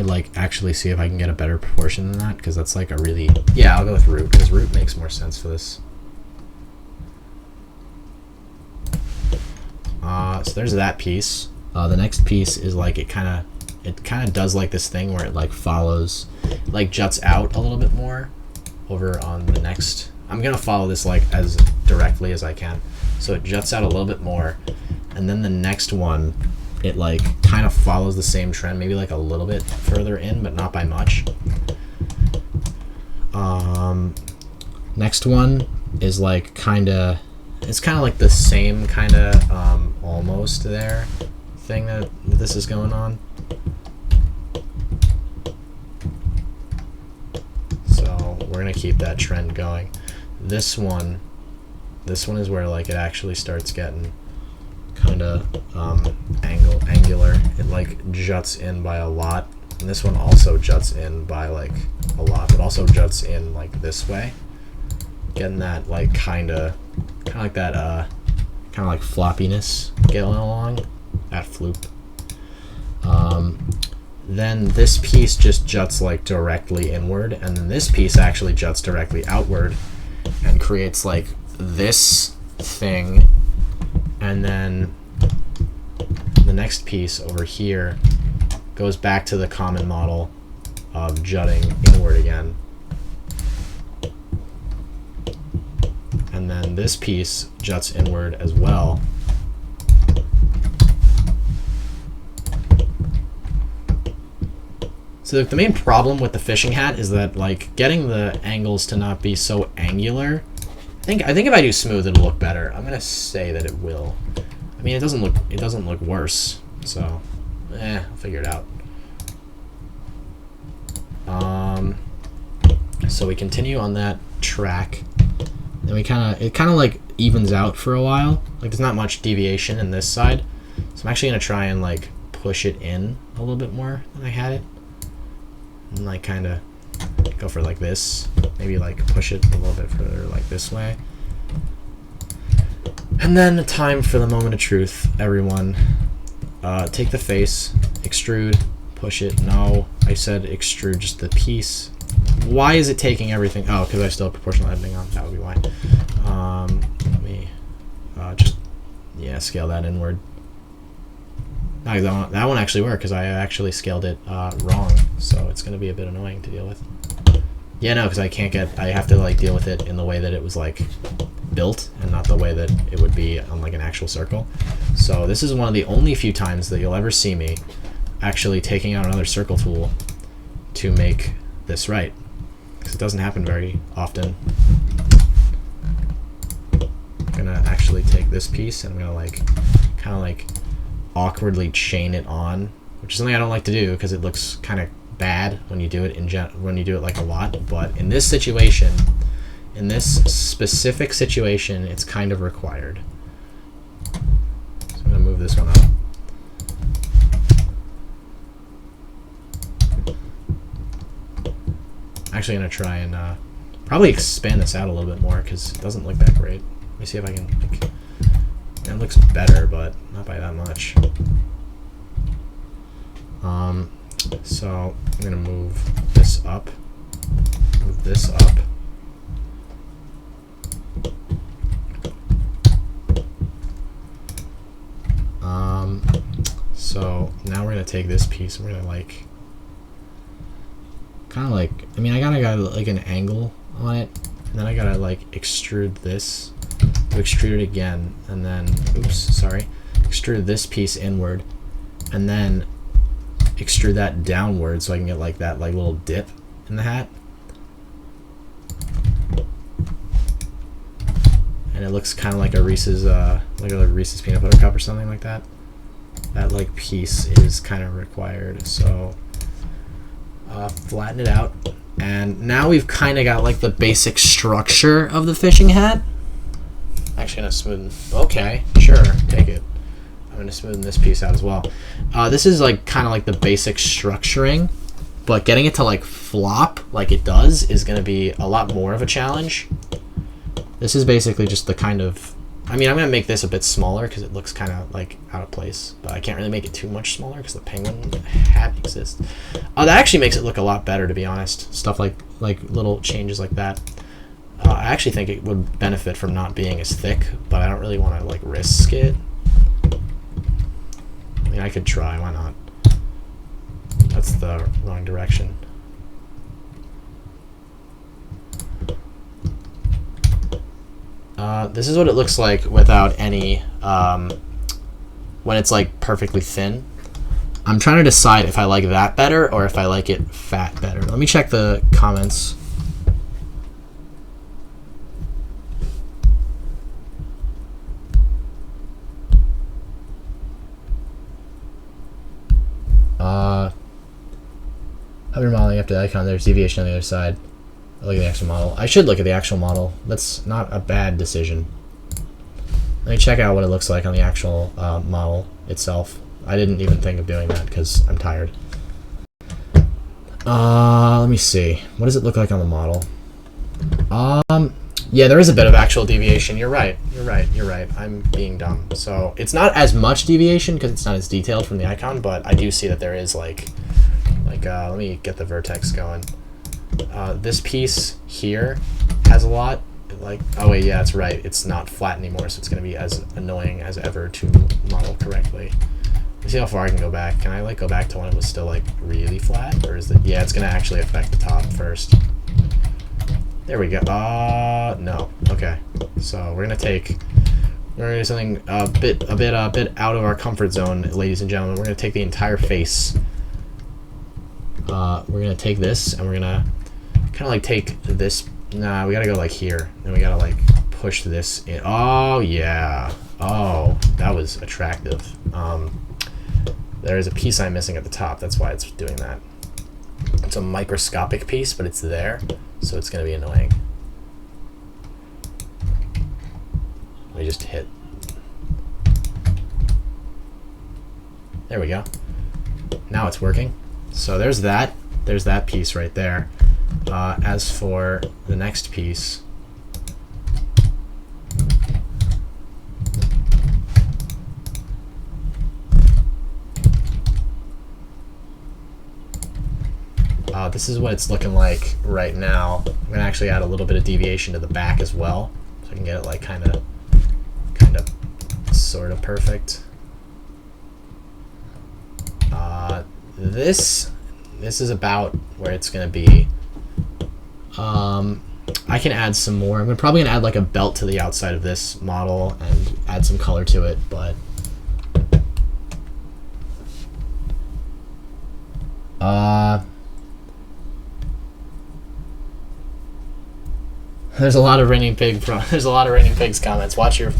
Like actually see if I can get a better proportion than that, because that's like a really... Yeah, I'll go with root, because root makes more sense for this. So there's that piece. The next piece is like it kind of does like this thing where it like follows, like juts out a little bit more over on the next. I'm gonna follow this like as directly as I can, so it juts out a little bit more, and then the next one, it like kind of follows the same trend, maybe like a little bit further in, but not by much. Next one is like it's kind of like the same kind of almost there thing that this is going on. So we're gonna keep that trend going. This one is where like it actually starts getting kind of angular. It like juts in by a lot, and this one also juts in by like a lot, but also juts in like this way, getting that like kind of like that kind of like floppiness going along, that floop. Then this piece just juts like directly inward, and then this piece actually juts directly outward and creates like this thing. And And then the next piece over here goes back to the common model of jutting inward again. And then this piece juts inward as well. So the main problem with the fishing hat is that like getting the angles to not be so angular. I think if I do smooth, it'll look better. I'm gonna say that it will. I mean, it doesn't look worse. So, I'll figure it out. So we continue on that track. Then it kind of like evens out for a while. Like there's not much deviation in this side. So I'm actually gonna try and like push it in a little bit more than I had it. And like kind of go for like this. Maybe like push it a little bit further like this way. And then time for the moment of truth, everyone. Take the face, extrude, push it. No, I said extrude just the piece. Why is it taking everything? Oh, because I still have proportional editing on. That would be why. Let me just, scale that inward. No, that won't actually work because I actually scaled it wrong. So it's going to be a bit annoying to deal with. Yeah, no, because I have to like deal with it in the way that it was like built and not the way that it would be on like an actual circle. So this is one of the only few times that you'll ever see me actually taking out another circle tool to make this right, because it doesn't happen very often. I'm gonna actually take this piece and I'm gonna like kind of like awkwardly chain it on, which is something I don't like to do because it looks kind of bad when you do it when you do it like a lot. But in this situation, in this specific situation, it's kind of required. So I'm gonna move this one up. Actually gonna try and probably expand this out a little bit more because it doesn't look that great. Let me see if I can like, it looks better, but not by that much. So I'm gonna move this up, move this up. So now we're gonna take this piece and we're gonna like kind of like, I mean, I gotta like an angle on it, and then I gotta like extrude this, extrude it again, and then extrude this piece inward, and then extrude that downward so I can get like that like little dip in the hat. And it looks kind of like a Reese's Reese's peanut butter cup or something like that. That like piece is kind of required. So flatten it out, and now we've kind of got like the basic structure of the fishing hat. Actually gonna smoothen. Okay, sure, take it. I'm gonna smoothen this piece out as well. This is like kind of like the basic structuring, but getting it to like flop like it does is gonna be a lot more of a challenge. This is basically just the kind of, I mean, I'm gonna make this a bit smaller because it looks kind of like out of place, but I can't really make it too much smaller because the penguin hat exists. That actually makes it look a lot better, to be honest. Stuff like little changes like that. I actually think it would benefit from not being as thick, but I don't really want to like risk it. I mean, I could try. Why not? That's the wrong direction. This is what it looks like without any, when it's like perfectly thin. I'm trying to decide if I like that better or if I like it fat better. Let me check the comments. Hover modeling after the icon, there's deviation on the other side. Look at the actual model. I should look at the actual model. That's not a bad decision. Let me check out what it looks like on the actual model itself. I didn't even think of doing that because I'm tired. Let me see. What does it look like on the model? Yeah, there is a bit of actual deviation. You're right. I'm being dumb. So it's not as much deviation because it's not as detailed from the icon, but I do see that there is like let me get the vertex going. This piece here has a lot. like, oh wait, yeah, that's right. It's not flat anymore, so it's going to be as annoying as ever to model correctly. Let's see how far I can go back. Can I like go back to when it was still like really flat, or is it? Yeah, it's going to actually affect the top first. There we go. No. Okay. So we're going to do something a bit out of our comfort zone, ladies and gentlemen. We're going to take the entire face. We're going to take this, and we're going to kind of like take this. Nah, we got to go like here. Then we got to like push this in. Oh, yeah. Oh, that was attractive. There is a piece I'm missing at the top. That's why it's doing that. It's a microscopic piece, but it's there, so it's going to be annoying. Let me just hit. There we go. Now it's working. So there's that. There's that piece right there. As for the next piece, this is what it's looking like right now. I'm gonna actually add a little bit of deviation to the back as well, so I can get it like kind of sort of perfect. This is about where it's gonna be. I can add some more. I'm probably gonna add like a belt to the outside of this model and add some color to it, but there's a lot of raining pigs comments. Watch your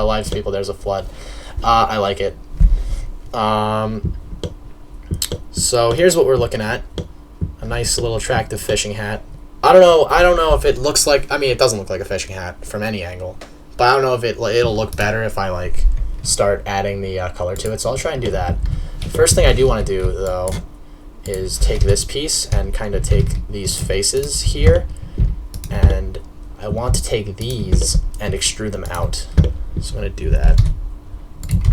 lives, people. There's a flood. I like it. So here's what we're looking at. A nice little attractive fishing hat. I don't know if it looks like, I mean, it doesn't look like a fishing hat from any angle, but I don't know if it'll look better if I like start adding the color to it. So I'll try and do that. First thing I do want to do though is take this piece and kind of take these faces here, and I want to take these and extrude them out. So I'm going to do that.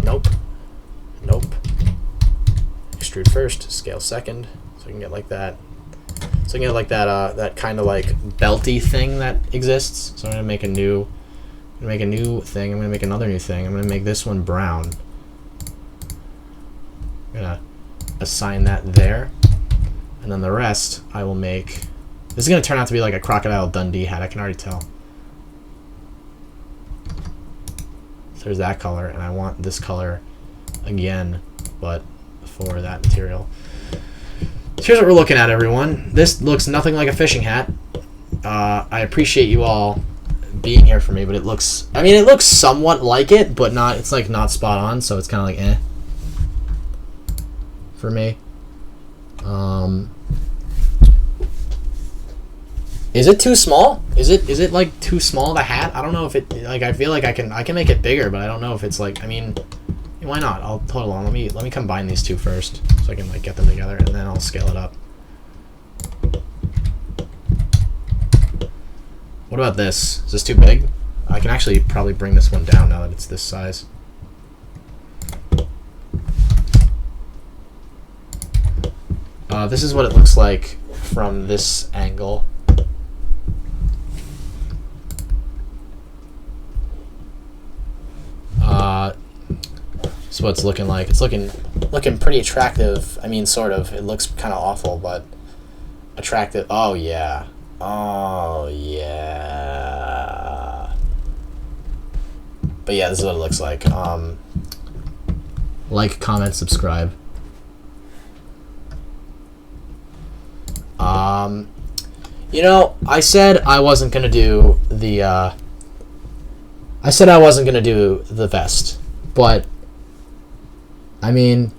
Nope. Extrude first, scale second, so I can get like that. So I can get like that kind of like belty thing that exists. So I'm going to make a new thing. I'm going to make another new thing. I'm going to make this one brown. I'm going to assign that there. And then the rest I will make. This is going to turn out to be like a Crocodile Dundee hat. I can already tell. So there's that color, and I want this color again, but for that material. So here's what we're looking at, everyone. This looks nothing like a fishing hat. I appreciate you all being here for me, but it looks somewhat like it, but not. It's like not spot on, so it's kind of like eh for me. Is it too small? Is it like too small of a hat? I don't know if it, like, I feel like I can make it bigger, but I don't know if it's like, I mean, why not? Hold on. Let me combine these two first so I can like get them together, and then I'll scale it up. What about this? Is this too big? I can actually probably bring this one down now that it's this size. This is what it looks like from this angle. This is what it's looking like. It's looking pretty attractive. I mean, sort of. It looks kind of awful, but attractive. Oh yeah. Oh yeah. But yeah, this is what it looks like. Like, comment, subscribe. You know, I said I wasn't gonna do the vest, but I mean,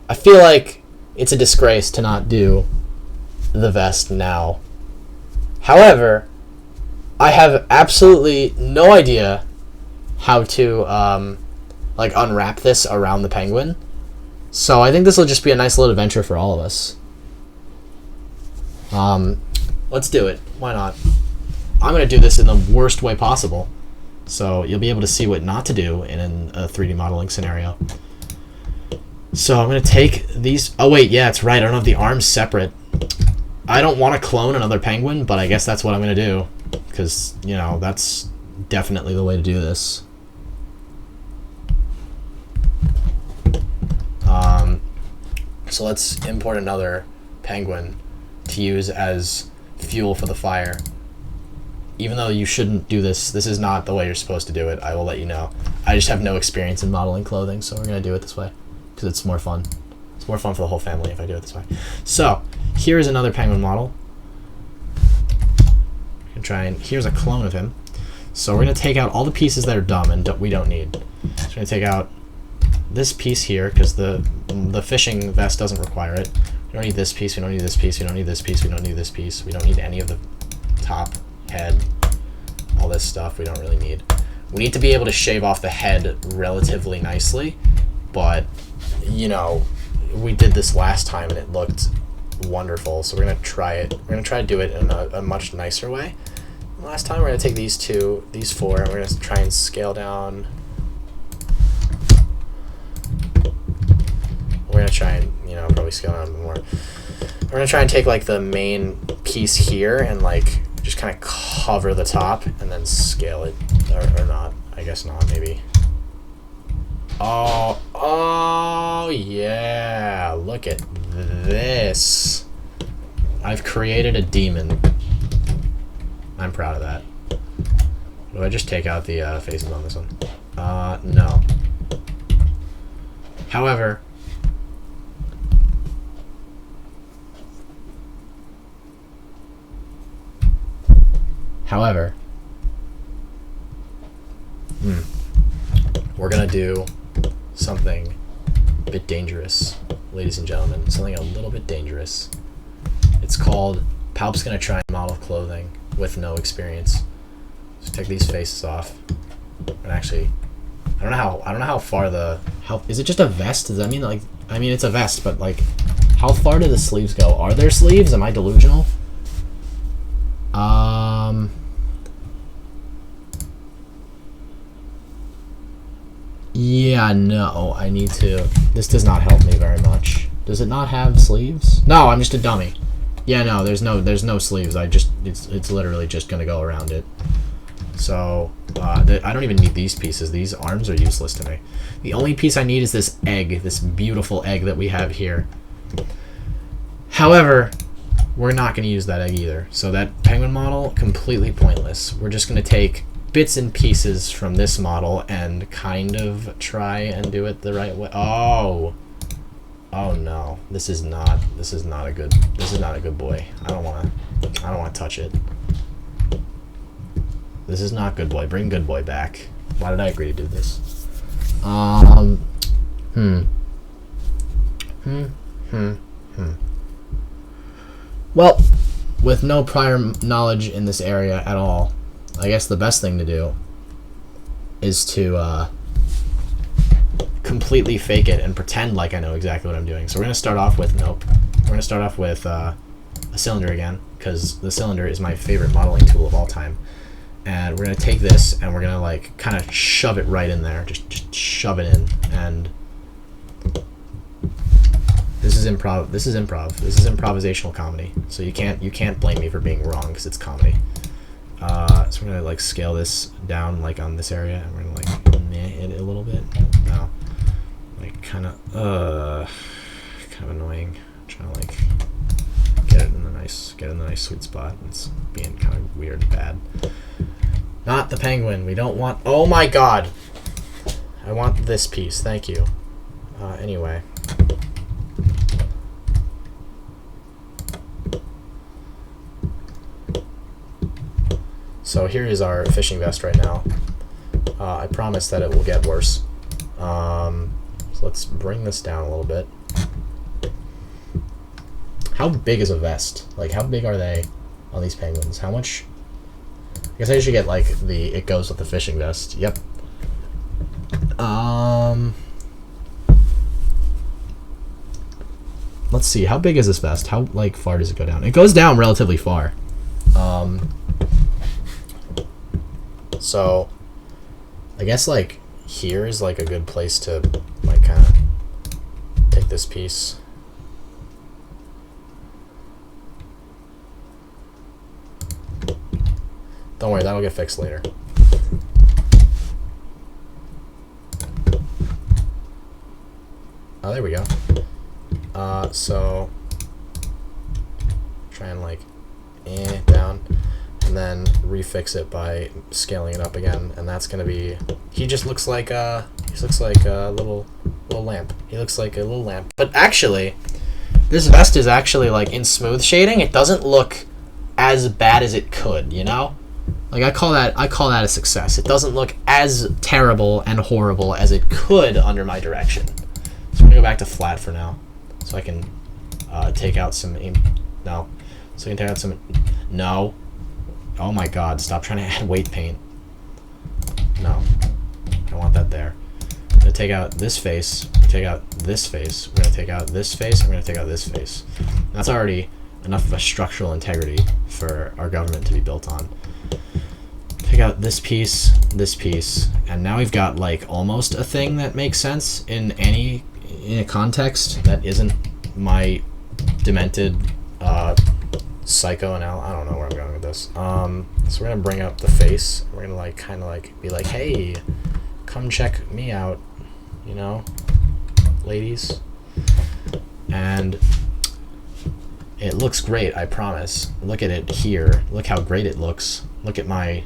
I feel like it's a disgrace to not do the vest now. However, I have absolutely no idea how to like unwrap this around the penguin, so I think this will just be a nice little adventure for all of us. Let's do it. Why not? I'm going to do this in the worst way possible, so you'll be able to see what not to do in a 3D modeling scenario. So I'm going to take these. Oh wait, yeah, it's right. I don't have the arms separate. I don't want to clone another penguin, but I guess that's what I'm going to do. because, you know, that's definitely the way to do this. So let's import another penguin to use as fuel for the fire. Even though you shouldn't do this, this is not the way you're supposed to do it, I will let you know. I just have no experience in modeling clothing, so we're going to do it this way because it's more fun. It's more fun for the whole family if I do it this way. So here is another penguin model. Here's a clone of him. So we're going to take out all the pieces that are dumb and we don't need. So we're going to take out this piece here because the fishing vest doesn't require it. We don't need this piece, we don't need this piece, we don't need this piece, we don't need this piece. We don't need any of the top, head, all this stuff we don't really need. We need to be able to shave off the head relatively nicely, but, you know, we did this last time and it looked wonderful, so we're going to try it. We're going to try to do it in a much nicer way. Last time we're going to take these four, and we're going to try and scale down. We're going to try and, you know, probably scale down a bit more. We're going to try and take, like, the main piece here and, like, just kind of cover the top and then scale it. Or not. I guess not, maybe. Oh, yeah. Look at this. I've created a demon. I'm proud of that. Do I just take out the faces on this one? No. However, we're gonna do something a bit dangerous, ladies and gentlemen. Something a little bit dangerous. It's called Palp's gonna try and model clothing with no experience. Just take these faces off. And actually, I don't know how far is it just a vest? Does that mean, like, I mean it's a vest, but like how far do the sleeves go? Are there sleeves? Am I delusional? Yeah, no, I need to. This does not help me very much. Does it not have sleeves? No, I'm just a dummy. Yeah, no, there's no sleeves. It's literally just gonna go around it. So I don't even need these pieces. These arms are useless to me. The only piece I need is this egg, this beautiful egg that we have here. However, we're not gonna use that egg either. So that penguin model, completely pointless. We're just gonna take bits and pieces from this model and kind of try and do it the right way. Oh no, this is not a good boy. I don't want to touch it. This is not good boy. Bring good boy back. Why did I agree to do this? Well, with no prior knowledge in this area at all, I guess the best thing to do is to completely fake it and pretend like I know exactly what I'm doing. So we're going to start off with, nope. We're going to start off with a cylinder again, because the cylinder is my favorite modeling tool of all time. And we're going to take this and we're going to like kind of shove it right in there. Just shove it in. And this is improv. This is improvisational comedy. So you can't blame me for being wrong because it's comedy. So we're gonna like scale this down like on this area, and we're gonna like meh it a little bit. No, like kind of annoying. I'm trying to like get it in the nice sweet spot. It's being kind of weird and bad. Not the penguin. We don't want. Oh my god! I want this piece. Thank you. Anyway. So here is our fishing vest right now. I promise that it will get worse. So let's bring this down a little bit. How big is a vest? Like, how big are they on these penguins? How much? I guess I should get like it goes with the fishing vest. Yep. Let's see. How big is this vest? How like far does it go down? It goes down relatively far. So I guess like here is like a good place to like kind of take this piece. Don't worry, that'll get fixed later. Oh, there we go. So try and like down, and then refix it by scaling it up again, and that's gonna be. He just looks like a little lamp. He looks like a little lamp. But actually, this vest is actually like in smooth shading. It doesn't look as bad as it could, you know? Like I call that a success. It doesn't look as terrible and horrible as it could under my direction. So I'm gonna go back to flat for now, so I can take out some no. So I can take out some no. Oh my God! Stop trying to add weight paint. No, I don't want that there. I'm gonna take out this face. Take out this face. We're gonna take out this face. I'm gonna take out this face. And that's already enough of a structural integrity for our government to be built on. Take out this piece, and now we've got like almost a thing that makes sense in a context that isn't my demented psycho and I don't know where I'm going with this. So we're gonna bring up the face. We're gonna like kind of like be like, hey, come check me out, you know, ladies. And it looks great, I promise. Look at it here. Look how great it looks. Look at my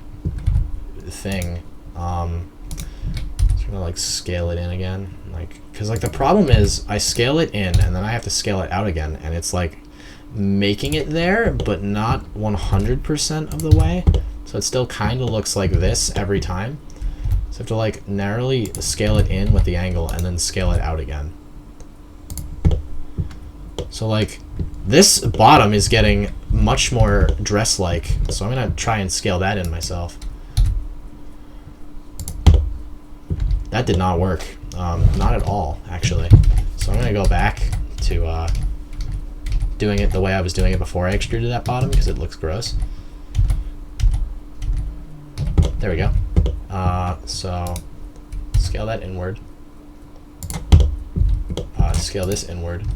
thing. Just gonna like scale it in again, like, because like the problem is I scale it in and then I have to scale it out again, and it's like making it there but not 100% of the way, so it still kind of looks like this every time. So I have to like narrowly scale it in with the angle and then scale it out again. So like this bottom is getting much more dress-like, so I'm gonna try and scale that in myself. That did not work, not at all actually. So I'm gonna go back to doing it the way I was doing it before I extruded that bottom, because it looks gross. There we go. So scale that inward, scale this inward,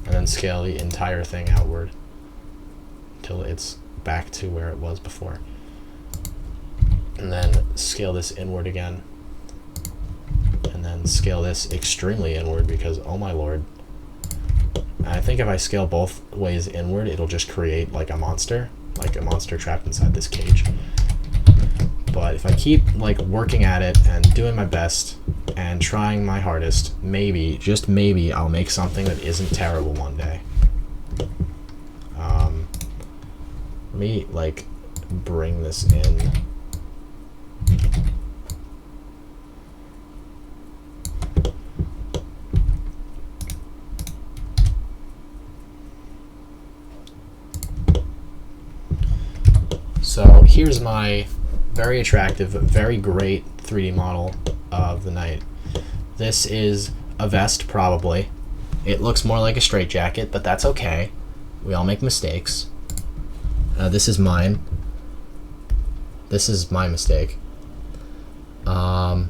and then scale the entire thing outward until it's back to where it was before. And then scale this inward again, and then scale this extremely inward, because oh my lord. I think if I scale both ways inward, it'll just create like a monster trapped inside this cage. But if I keep like working at it and doing my best and trying my hardest, maybe, just maybe, I'll make something that isn't terrible one day. Let me like bring this in. So here's my very attractive, very great 3D model of the knight. This is a vest, probably. It looks more like a straitjacket, but that's okay. We all make mistakes. This is mine. This is my mistake. The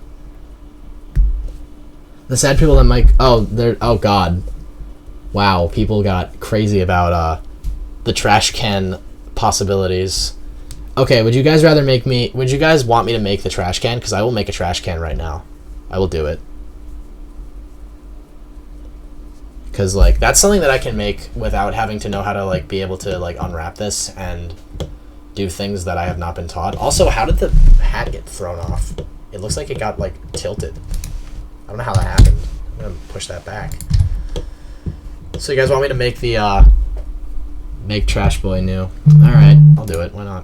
sad people that might... Oh god. Wow, people got crazy about the trash can possibilities. Okay, would you guys want me to make the trash can? Because I will make a trash can right now. I will do it. Because, like, that's something that I can make without having to know how to, like, be able to, like, unwrap this and do things that I have not been taught. Also, how did the hat get thrown off? It looks like it got, like, tilted. I don't know how that happened. I'm going to push that back. So you guys want me to make the, make Trash Boy new? Alright, I'll do it. Why not?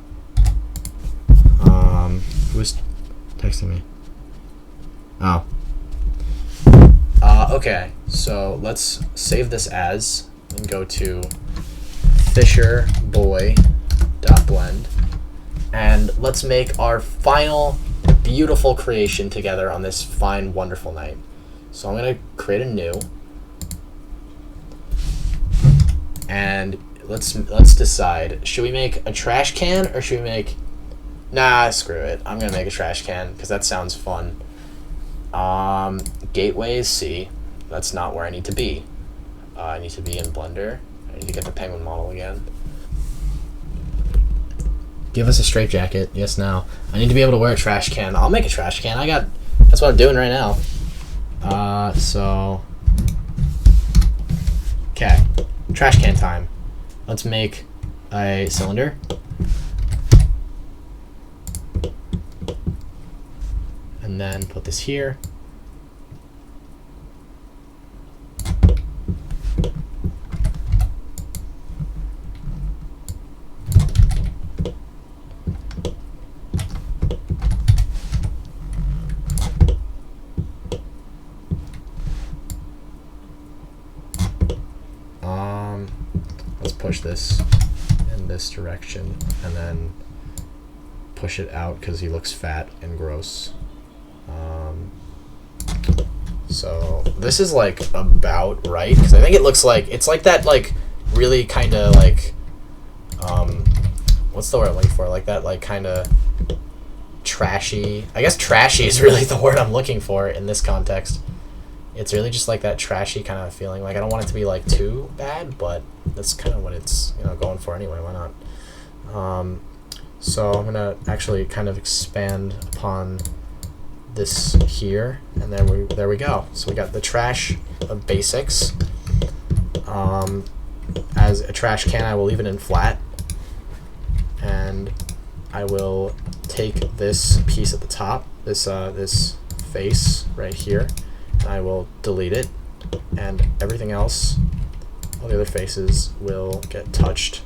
Who's texting me? Oh. Okay, so let's save this as, and go to fisherboy.blend, and let's make our final beautiful creation together on this fine, wonderful night. So I'm going to create a new, and let's decide, should we make a trash can, or should we make... Nah, screw it. I'm going to make a trash can, because that sounds fun. Gateway is C. That's not where I need to be. I need to be in Blender. I need to get the penguin model again. Give us a straitjacket. Yes, now. I need to be able to wear a trash can. I'll make a trash can. That's what I'm doing right now. Okay. Trash can time. Let's make a cylinder. And then put this here. Let's push this in this direction and then push it out because he looks fat and gross. So this is like about right because I think it looks like it's like that like really kind of like what's the word I'm looking for, like that like kind of trashy, I guess trashy is really the word I'm looking for in this context. It's really just like that trashy kind of feeling. Like I don't want it to be like too bad, but that's kind of what it's going for anyway. Why not? So I'm gonna actually kind of expand upon this here, and then there we go. So we got the trash of basics. As a trash can, I will leave it in flat, and I will take this piece at the top, this face right here. I will delete it, and everything else, all the other faces will get touched.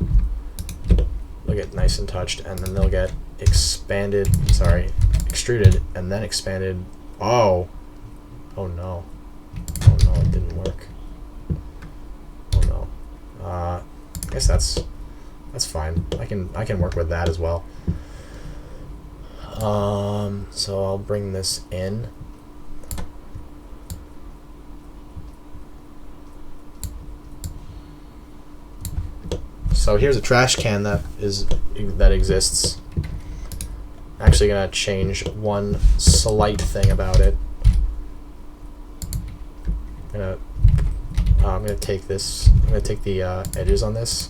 They'll get nice and touched, and then they'll get extruded, and then expanded. Oh no, it didn't work. Oh no. I guess that's fine. I can work with that as well. So I'll bring this in. So here's a trash can that exists. I'm actually gonna change one slight thing about it. I'm gonna take this. I'm gonna take the edges on this.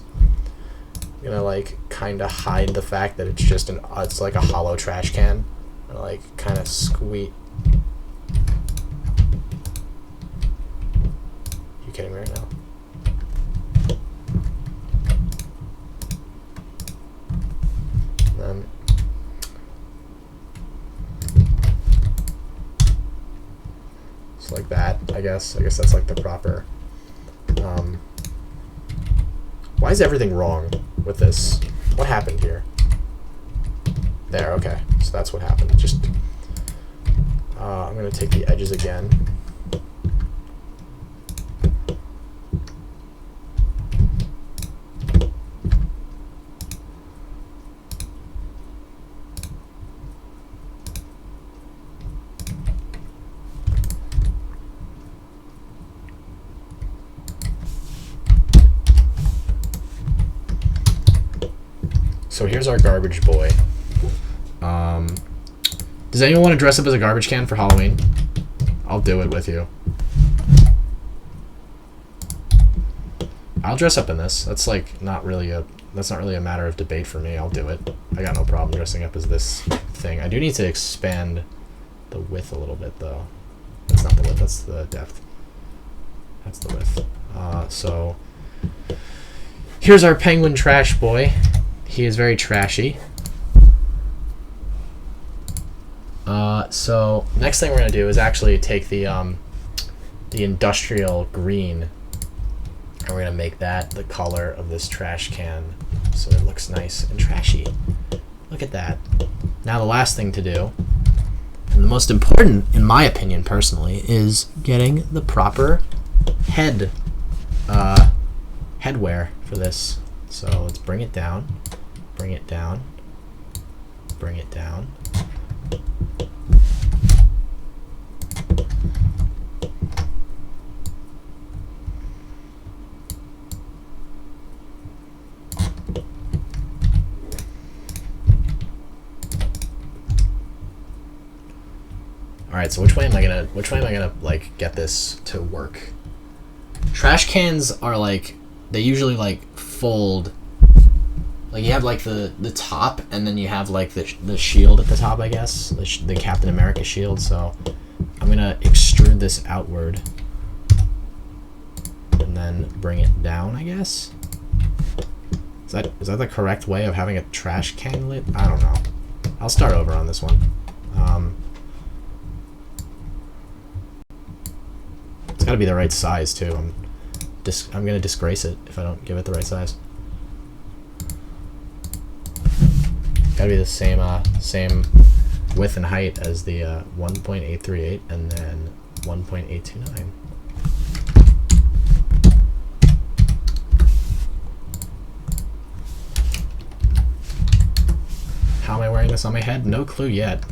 I'm gonna like kind of hide the fact that it's just it's like a hollow trash can. I'm gonna like kind of squeeze. You kidding me right now? So like that, I guess that's like the proper. Why is everything wrong with this? What happened here? There, okay. So that's what happened. Just I'm gonna take the edges again. So here's our garbage boy. Does anyone want to dress up as a garbage can for Halloween? I'll do it with you. I'll dress up in this. That's like not really a matter of debate for me. I'll do it. I got no problem dressing up as this thing. I do need to expand the width a little bit though. That's not the width, that's the depth. That's the width. So here's our penguin trash boy. He is very trashy. So next thing we're gonna do is actually take the industrial green, and we're gonna make that the color of this trash can, so it looks nice and trashy. Look at that. Now the last thing to do, and the most important, in my opinion personally, is getting the proper headwear for this. So let's bring it down. Bring it down, bring it down. All right, so which way am I gonna like get this to work? Trash cans are like, they usually like fold Like you have like the top, and then you have like the shield at the top, I guess, the Captain America shield. So I'm gonna extrude this outward, and then bring it down, I guess. Is that the correct way of having a trash can lid? I don't know. I'll start over on this one. It's got to be the right size too. I'm gonna disgrace it if I don't give it the right size. Got to be the same width and height as the 1.838 and then 1.829. How am I wearing this on my head? No clue yet.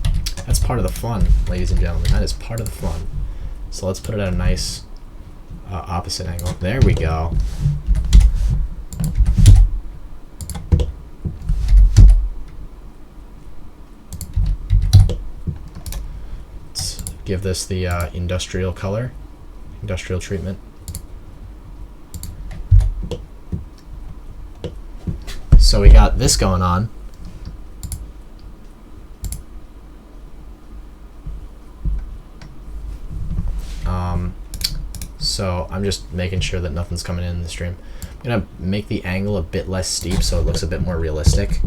That's part of the fun, ladies and gentlemen. That is part of the fun. So let's put it at a nice opposite angle. There we go. Let's give this the industrial color, industrial treatment. So we got this going on. So I'm just making sure that nothing's coming in the stream. I'm gonna make the angle a bit less steep so it looks a bit more realistic.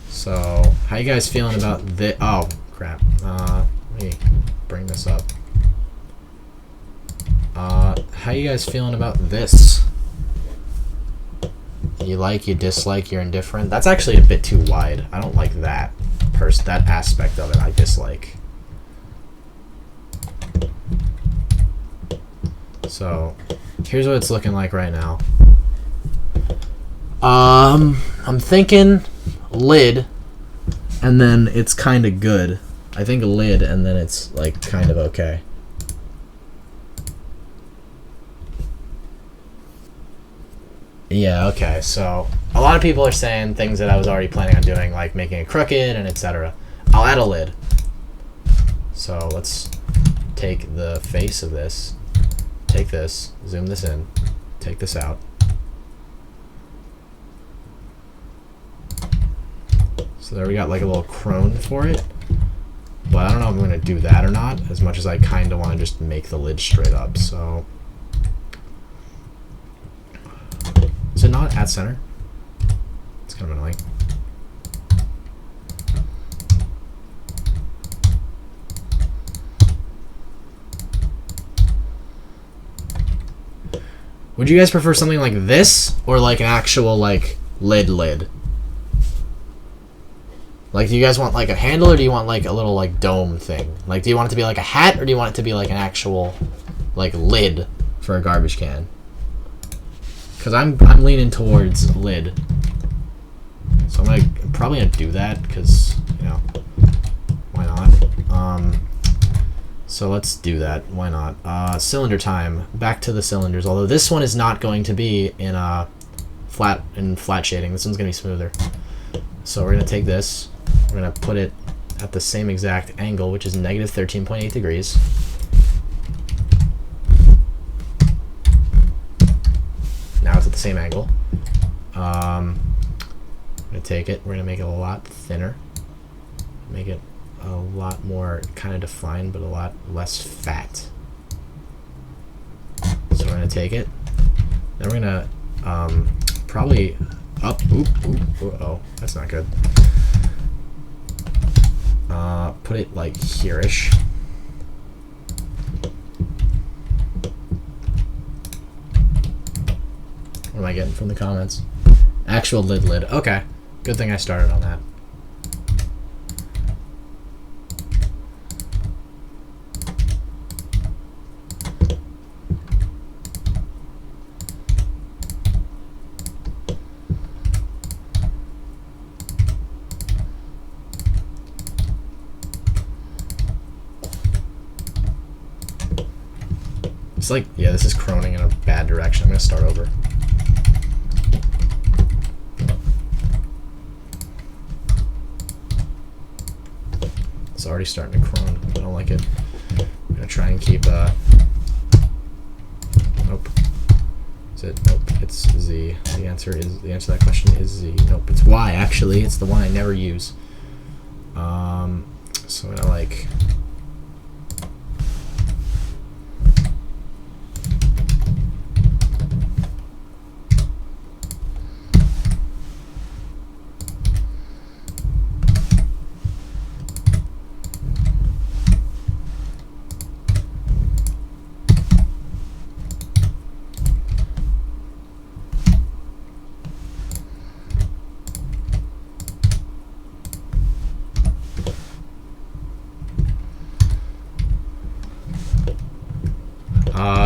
So how you guys feeling about this? Oh crap! Let me bring this up. How you guys feeling about this? You like, you dislike, you're indifferent? That's actually a bit too wide. I don't like that. That aspect of it I dislike. So here's what it's looking like right now. I'm thinking lid, and then it's kind of good. I think lid, and then it's like kind of okay. Yeah, okay. So a lot of people are saying things that I was already planning on doing, like making it crooked and etc. I'll add a lid. So let's take the face of this, take this, zoom this in, take this out. So there we got like a little crone for it. But I don't know if I'm going to do that or not, as much as I kind of want to just make the lid straight up. So is it not at center? It's kind of annoying. Would you guys prefer something like this or like an actual like lid? Like, do you guys want like a handle or do you want like a little like dome thing? Like, do you want it to be like a hat or do you want it to be like an actual like lid for a garbage can? Because I'm leaning towards lid. So I'm probably gonna do that because, you know, why not? So let's do that. Why not? Cylinder time. Back to the cylinders. Although this one is not going to be in flat shading. This one's gonna be smoother. So we're gonna take this. We're gonna put it at the same exact angle, which is negative 13.8 degrees. Now it's at the same angle. I'm gonna take it. We're gonna make it a lot thinner. Make it a lot more kind of defined, but a lot less fat. So we're gonna take it. Then we're gonna probably up. Oh, that's not good. Put it like here-ish. What am I getting from the comments? Actual lid. Okay. Good thing I started on that. It's like, yeah, this is croning in a bad direction. I'm gonna start over. It's already starting to crone. I don't like it. I'm gonna try and keep, nope. Is it? Nope, it's Z. The answer to that question is Z. Nope, it's Y actually. It's the one I never use. So I'm gonna like.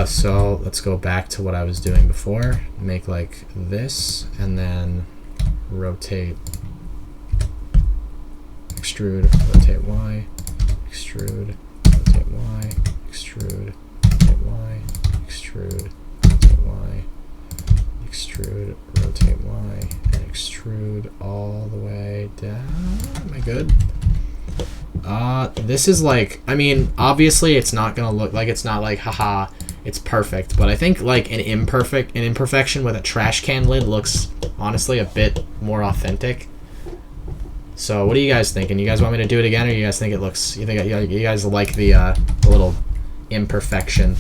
So let's go back to what I was doing before. Make like this, and then rotate, extrude, rotate Y, extrude, rotate Y, extrude, rotate Y, extrude, rotate Y, extrude, rotate Y, and extrude all the way down. Am I good? This is like, I mean, obviously it's not gonna look like, it's not like, haha, it's perfect, but I think like an imperfection with a trash can lid looks honestly a bit more authentic. So what are you guys thinking? You guys want me to do it again, or you guys think it looks, you guys like the little imperfection?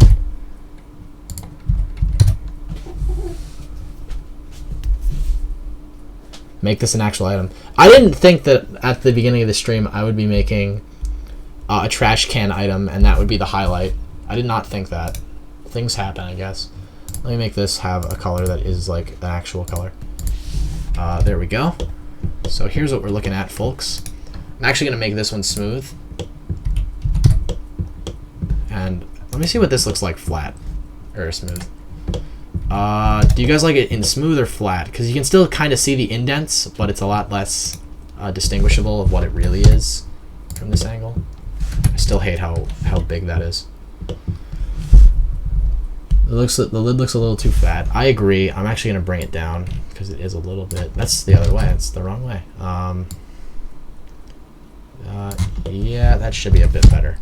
Make this an actual item. I didn't think that at the beginning of the stream I would be making a trash can item and that would be the highlight. I did not think that. Things happen, I guess. Let me make this have a color that is like an actual color. There we go. So here's what we're looking at, folks. I'm actually going to make this one smooth. And let me see what this looks like flat or smooth. Do you guys like it in smooth or flat? Because you can still kind of see the indents, but it's a lot less distinguishable of what it really is from this angle. I still hate how big that is. The lid looks a little too fat. I agree. I'm actually going to bring it down because it is a little bit. That's the other way. It's the wrong way. Yeah, that should be a bit better.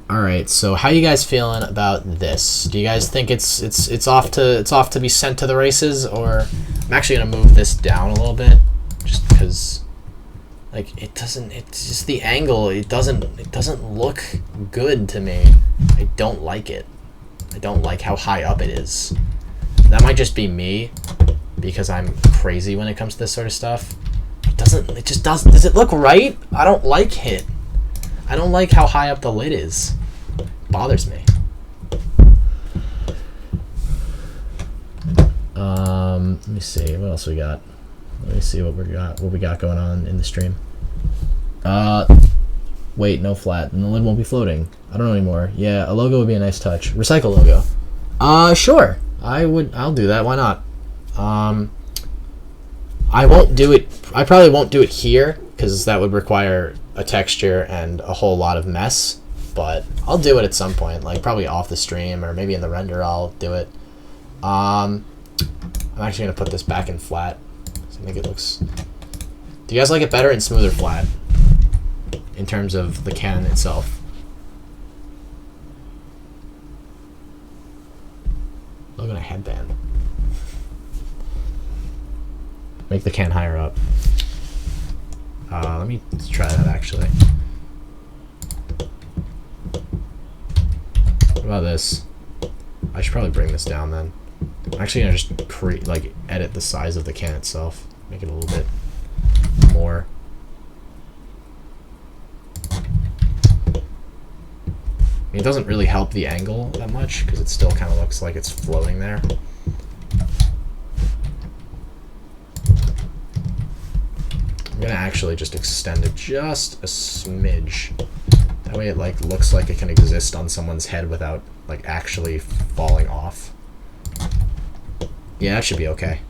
Alright, so how you guys feeling about this? Do you guys think it's off to be sent to the races, or I'm actually gonna move this down a little bit just because like it's just the angle, it doesn't look good to me. I don't like it. I don't like how high up it is. That might just be me because I'm crazy when it comes to this sort of stuff. Does it look right? I don't like it. I don't like how high up the lid is. It bothers me. Let me see what else we got. Let me see what we got going on in the stream. Wait, no flat, and the lid won't be floating. I don't know anymore. Yeah, a logo would be a nice touch. Recycle logo. Sure. I'll do that. Why not? I won't do it. I probably won't do it here because that would require a texture and a whole lot of mess, but I'll do it at some point, like probably off the stream or maybe in the render I'll do it. I'm actually going to put this back in flat so I think it looks... Do you guys like it better in smooth or flat in terms of the can itself? Look at a headband. Make the can higher up. Let me try that actually. What about this? I should probably bring this down then. I'm actually gonna just edit the size of the can itself, make it a little bit more. I mean, it doesn't really help the angle that much because it still kind of looks like it's floating there. I'm gonna actually just extend it just a smidge. That way it like looks like it can exist on someone's head without like actually falling off. Yeah, that should be okay.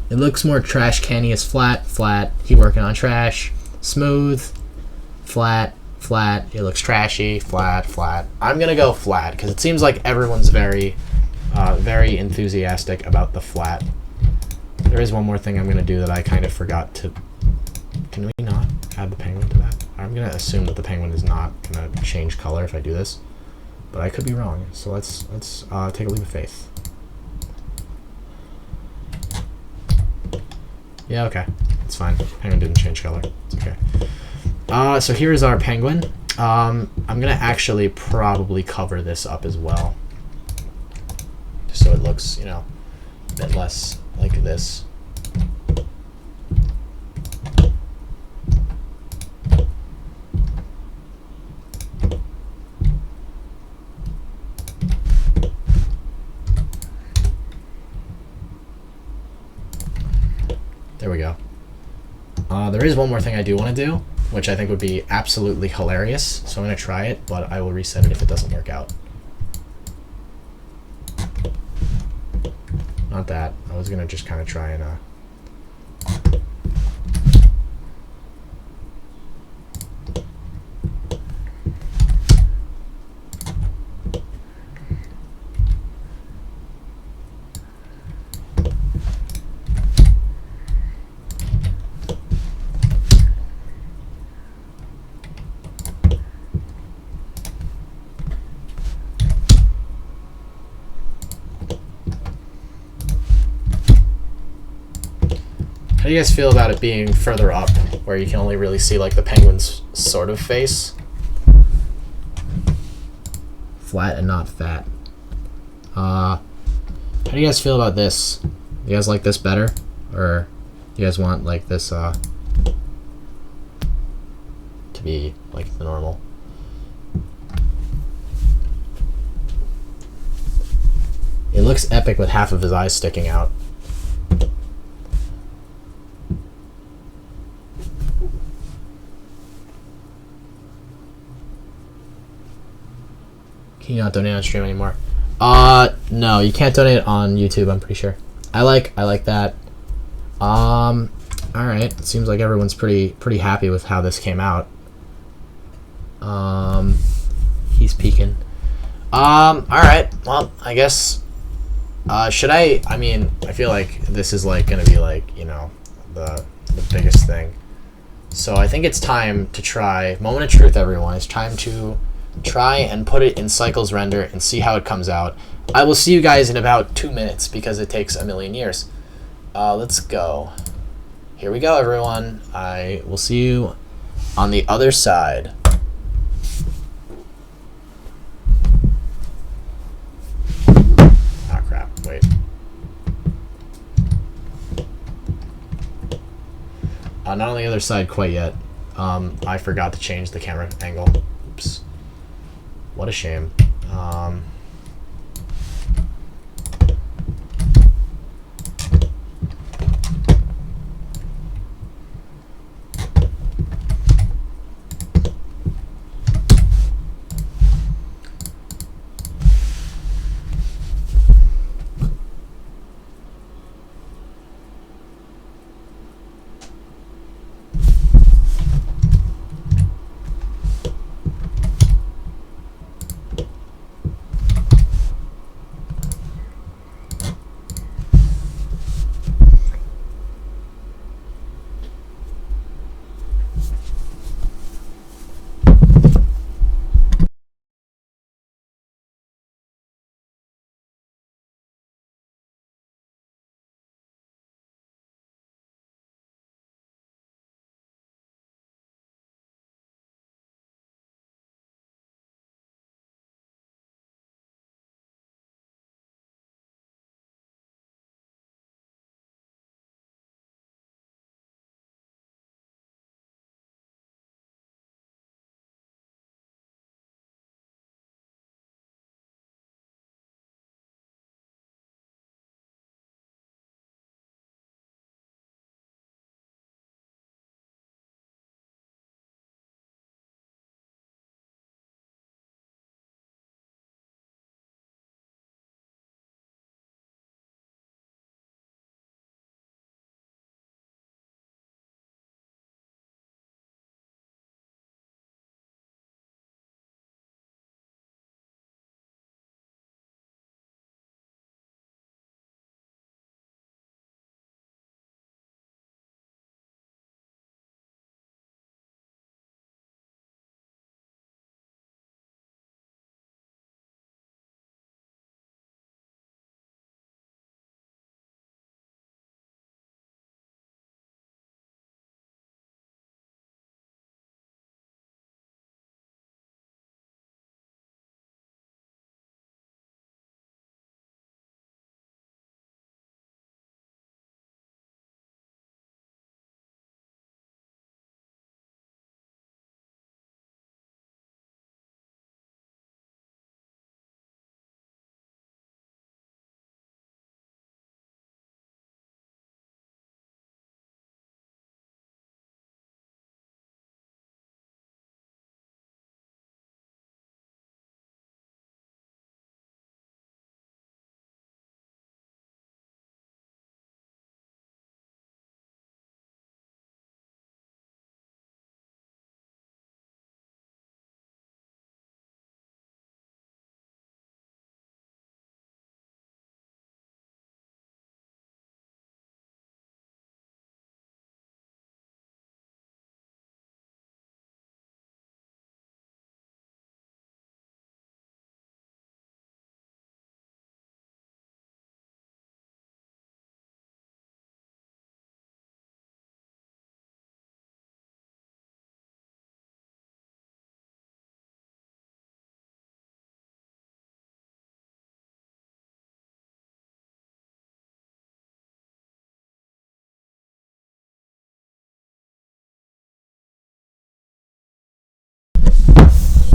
It looks more trash canny as flat, flat. Keep working on trash. Smooth, flat, flat. It looks trashy, flat, flat. I'm gonna go flat because it seems like everyone's very enthusiastic about the flat. There is one more thing I'm gonna do that I kind of forgot to. Can we not add the penguin to that? I'm gonna assume that the penguin is not gonna change color if I do this, but I could be wrong. So let's take a leap of faith. Yeah, okay, it's fine. Penguin didn't change color. It's okay. So here is our penguin. I'm gonna actually probably cover this up as well, just so it looks, a bit less like this. There we go. There is one more thing I do want to do, which I think would be absolutely hilarious. So I'm going to try it, but I will reset it if it doesn't work out. Not that. I was going to just kind of try and... How do you guys feel about it being further up, where you can only really see like the penguin's sort of face? Flat and not fat. How do you guys feel about this? You guys like this better? Or you guys want like this to be like the normal? It looks epic with half of his eyes sticking out. Can you not donate on stream anymore? No, you can't donate on YouTube, I'm pretty sure. I like that. Alright. It seems like everyone's pretty happy with how this came out. He's peeking. Alright. Well, I guess should I mean, I feel like this is like gonna be like, the biggest thing. So I think it's time to try moment of truth, everyone. It's time to try and put it in cycles render and see how it comes out. I will see you guys in about 2 minutes because it takes a million years. Let's go. Here we go, everyone. I will see you on the other side. Ah, crap. Wait. Not on the other side quite yet. I forgot to change the camera angle. Oops. What a shame.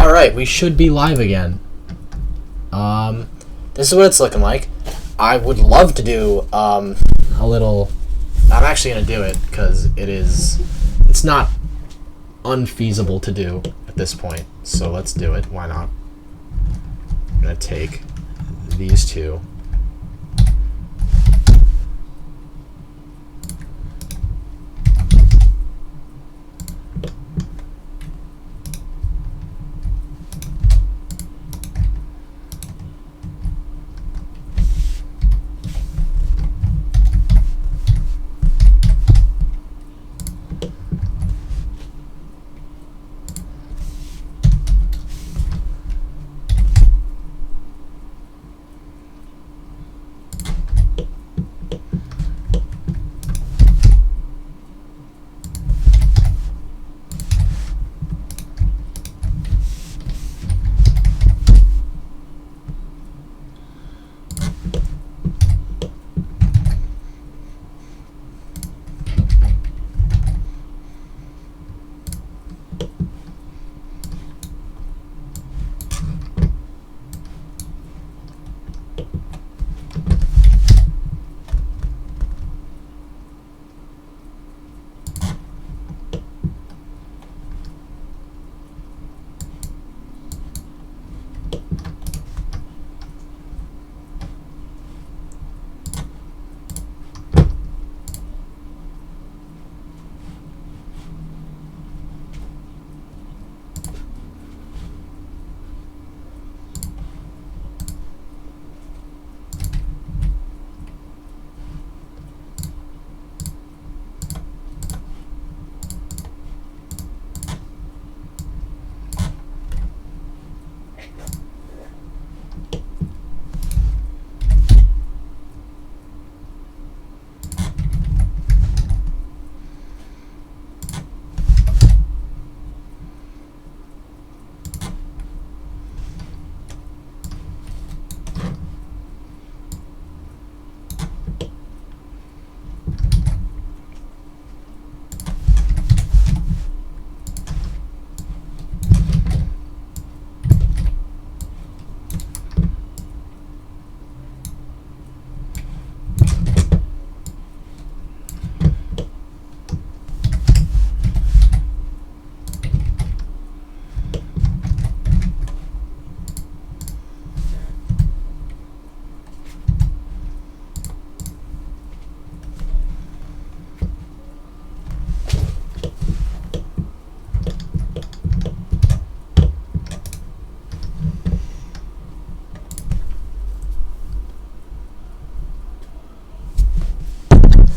Alright, we should be live again. This is what it's looking like. I would love to do a little... I'm actually going to do it because it's not unfeasible to do at this point. So let's do it. Why not? I'm going to take these two.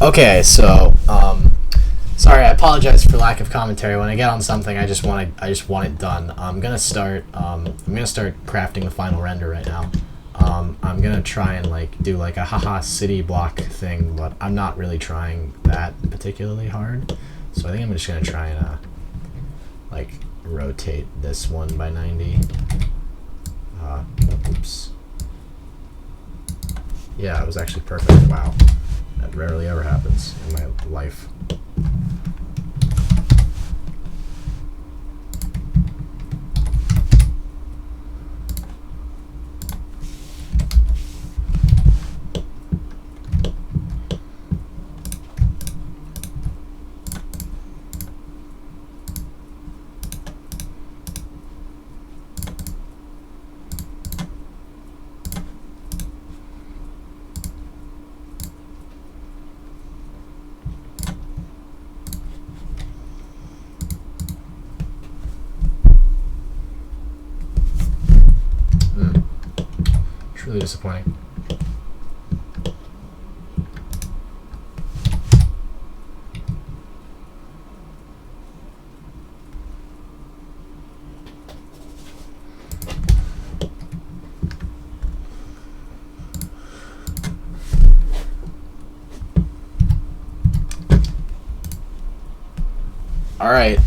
Okay, so sorry, I apologize for lack of commentary. When I get on something, I just want it done. I'm gonna start crafting the final render right now. I'm gonna try and do like a haha city block thing, but I'm not really trying that particularly hard. So I think I'm just gonna try and rotate this one by 90. Oops. Yeah, it was actually perfect. Wow. That rarely ever happens in my life. Really disappointing. All right,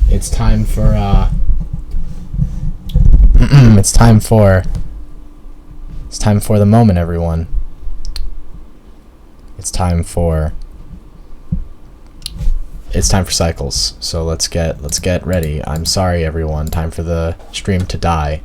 it's time for it's time for the moment, everyone. It's time for it's time for cycles. So let's get ready. I'm sorry, everyone. Time for the stream to die.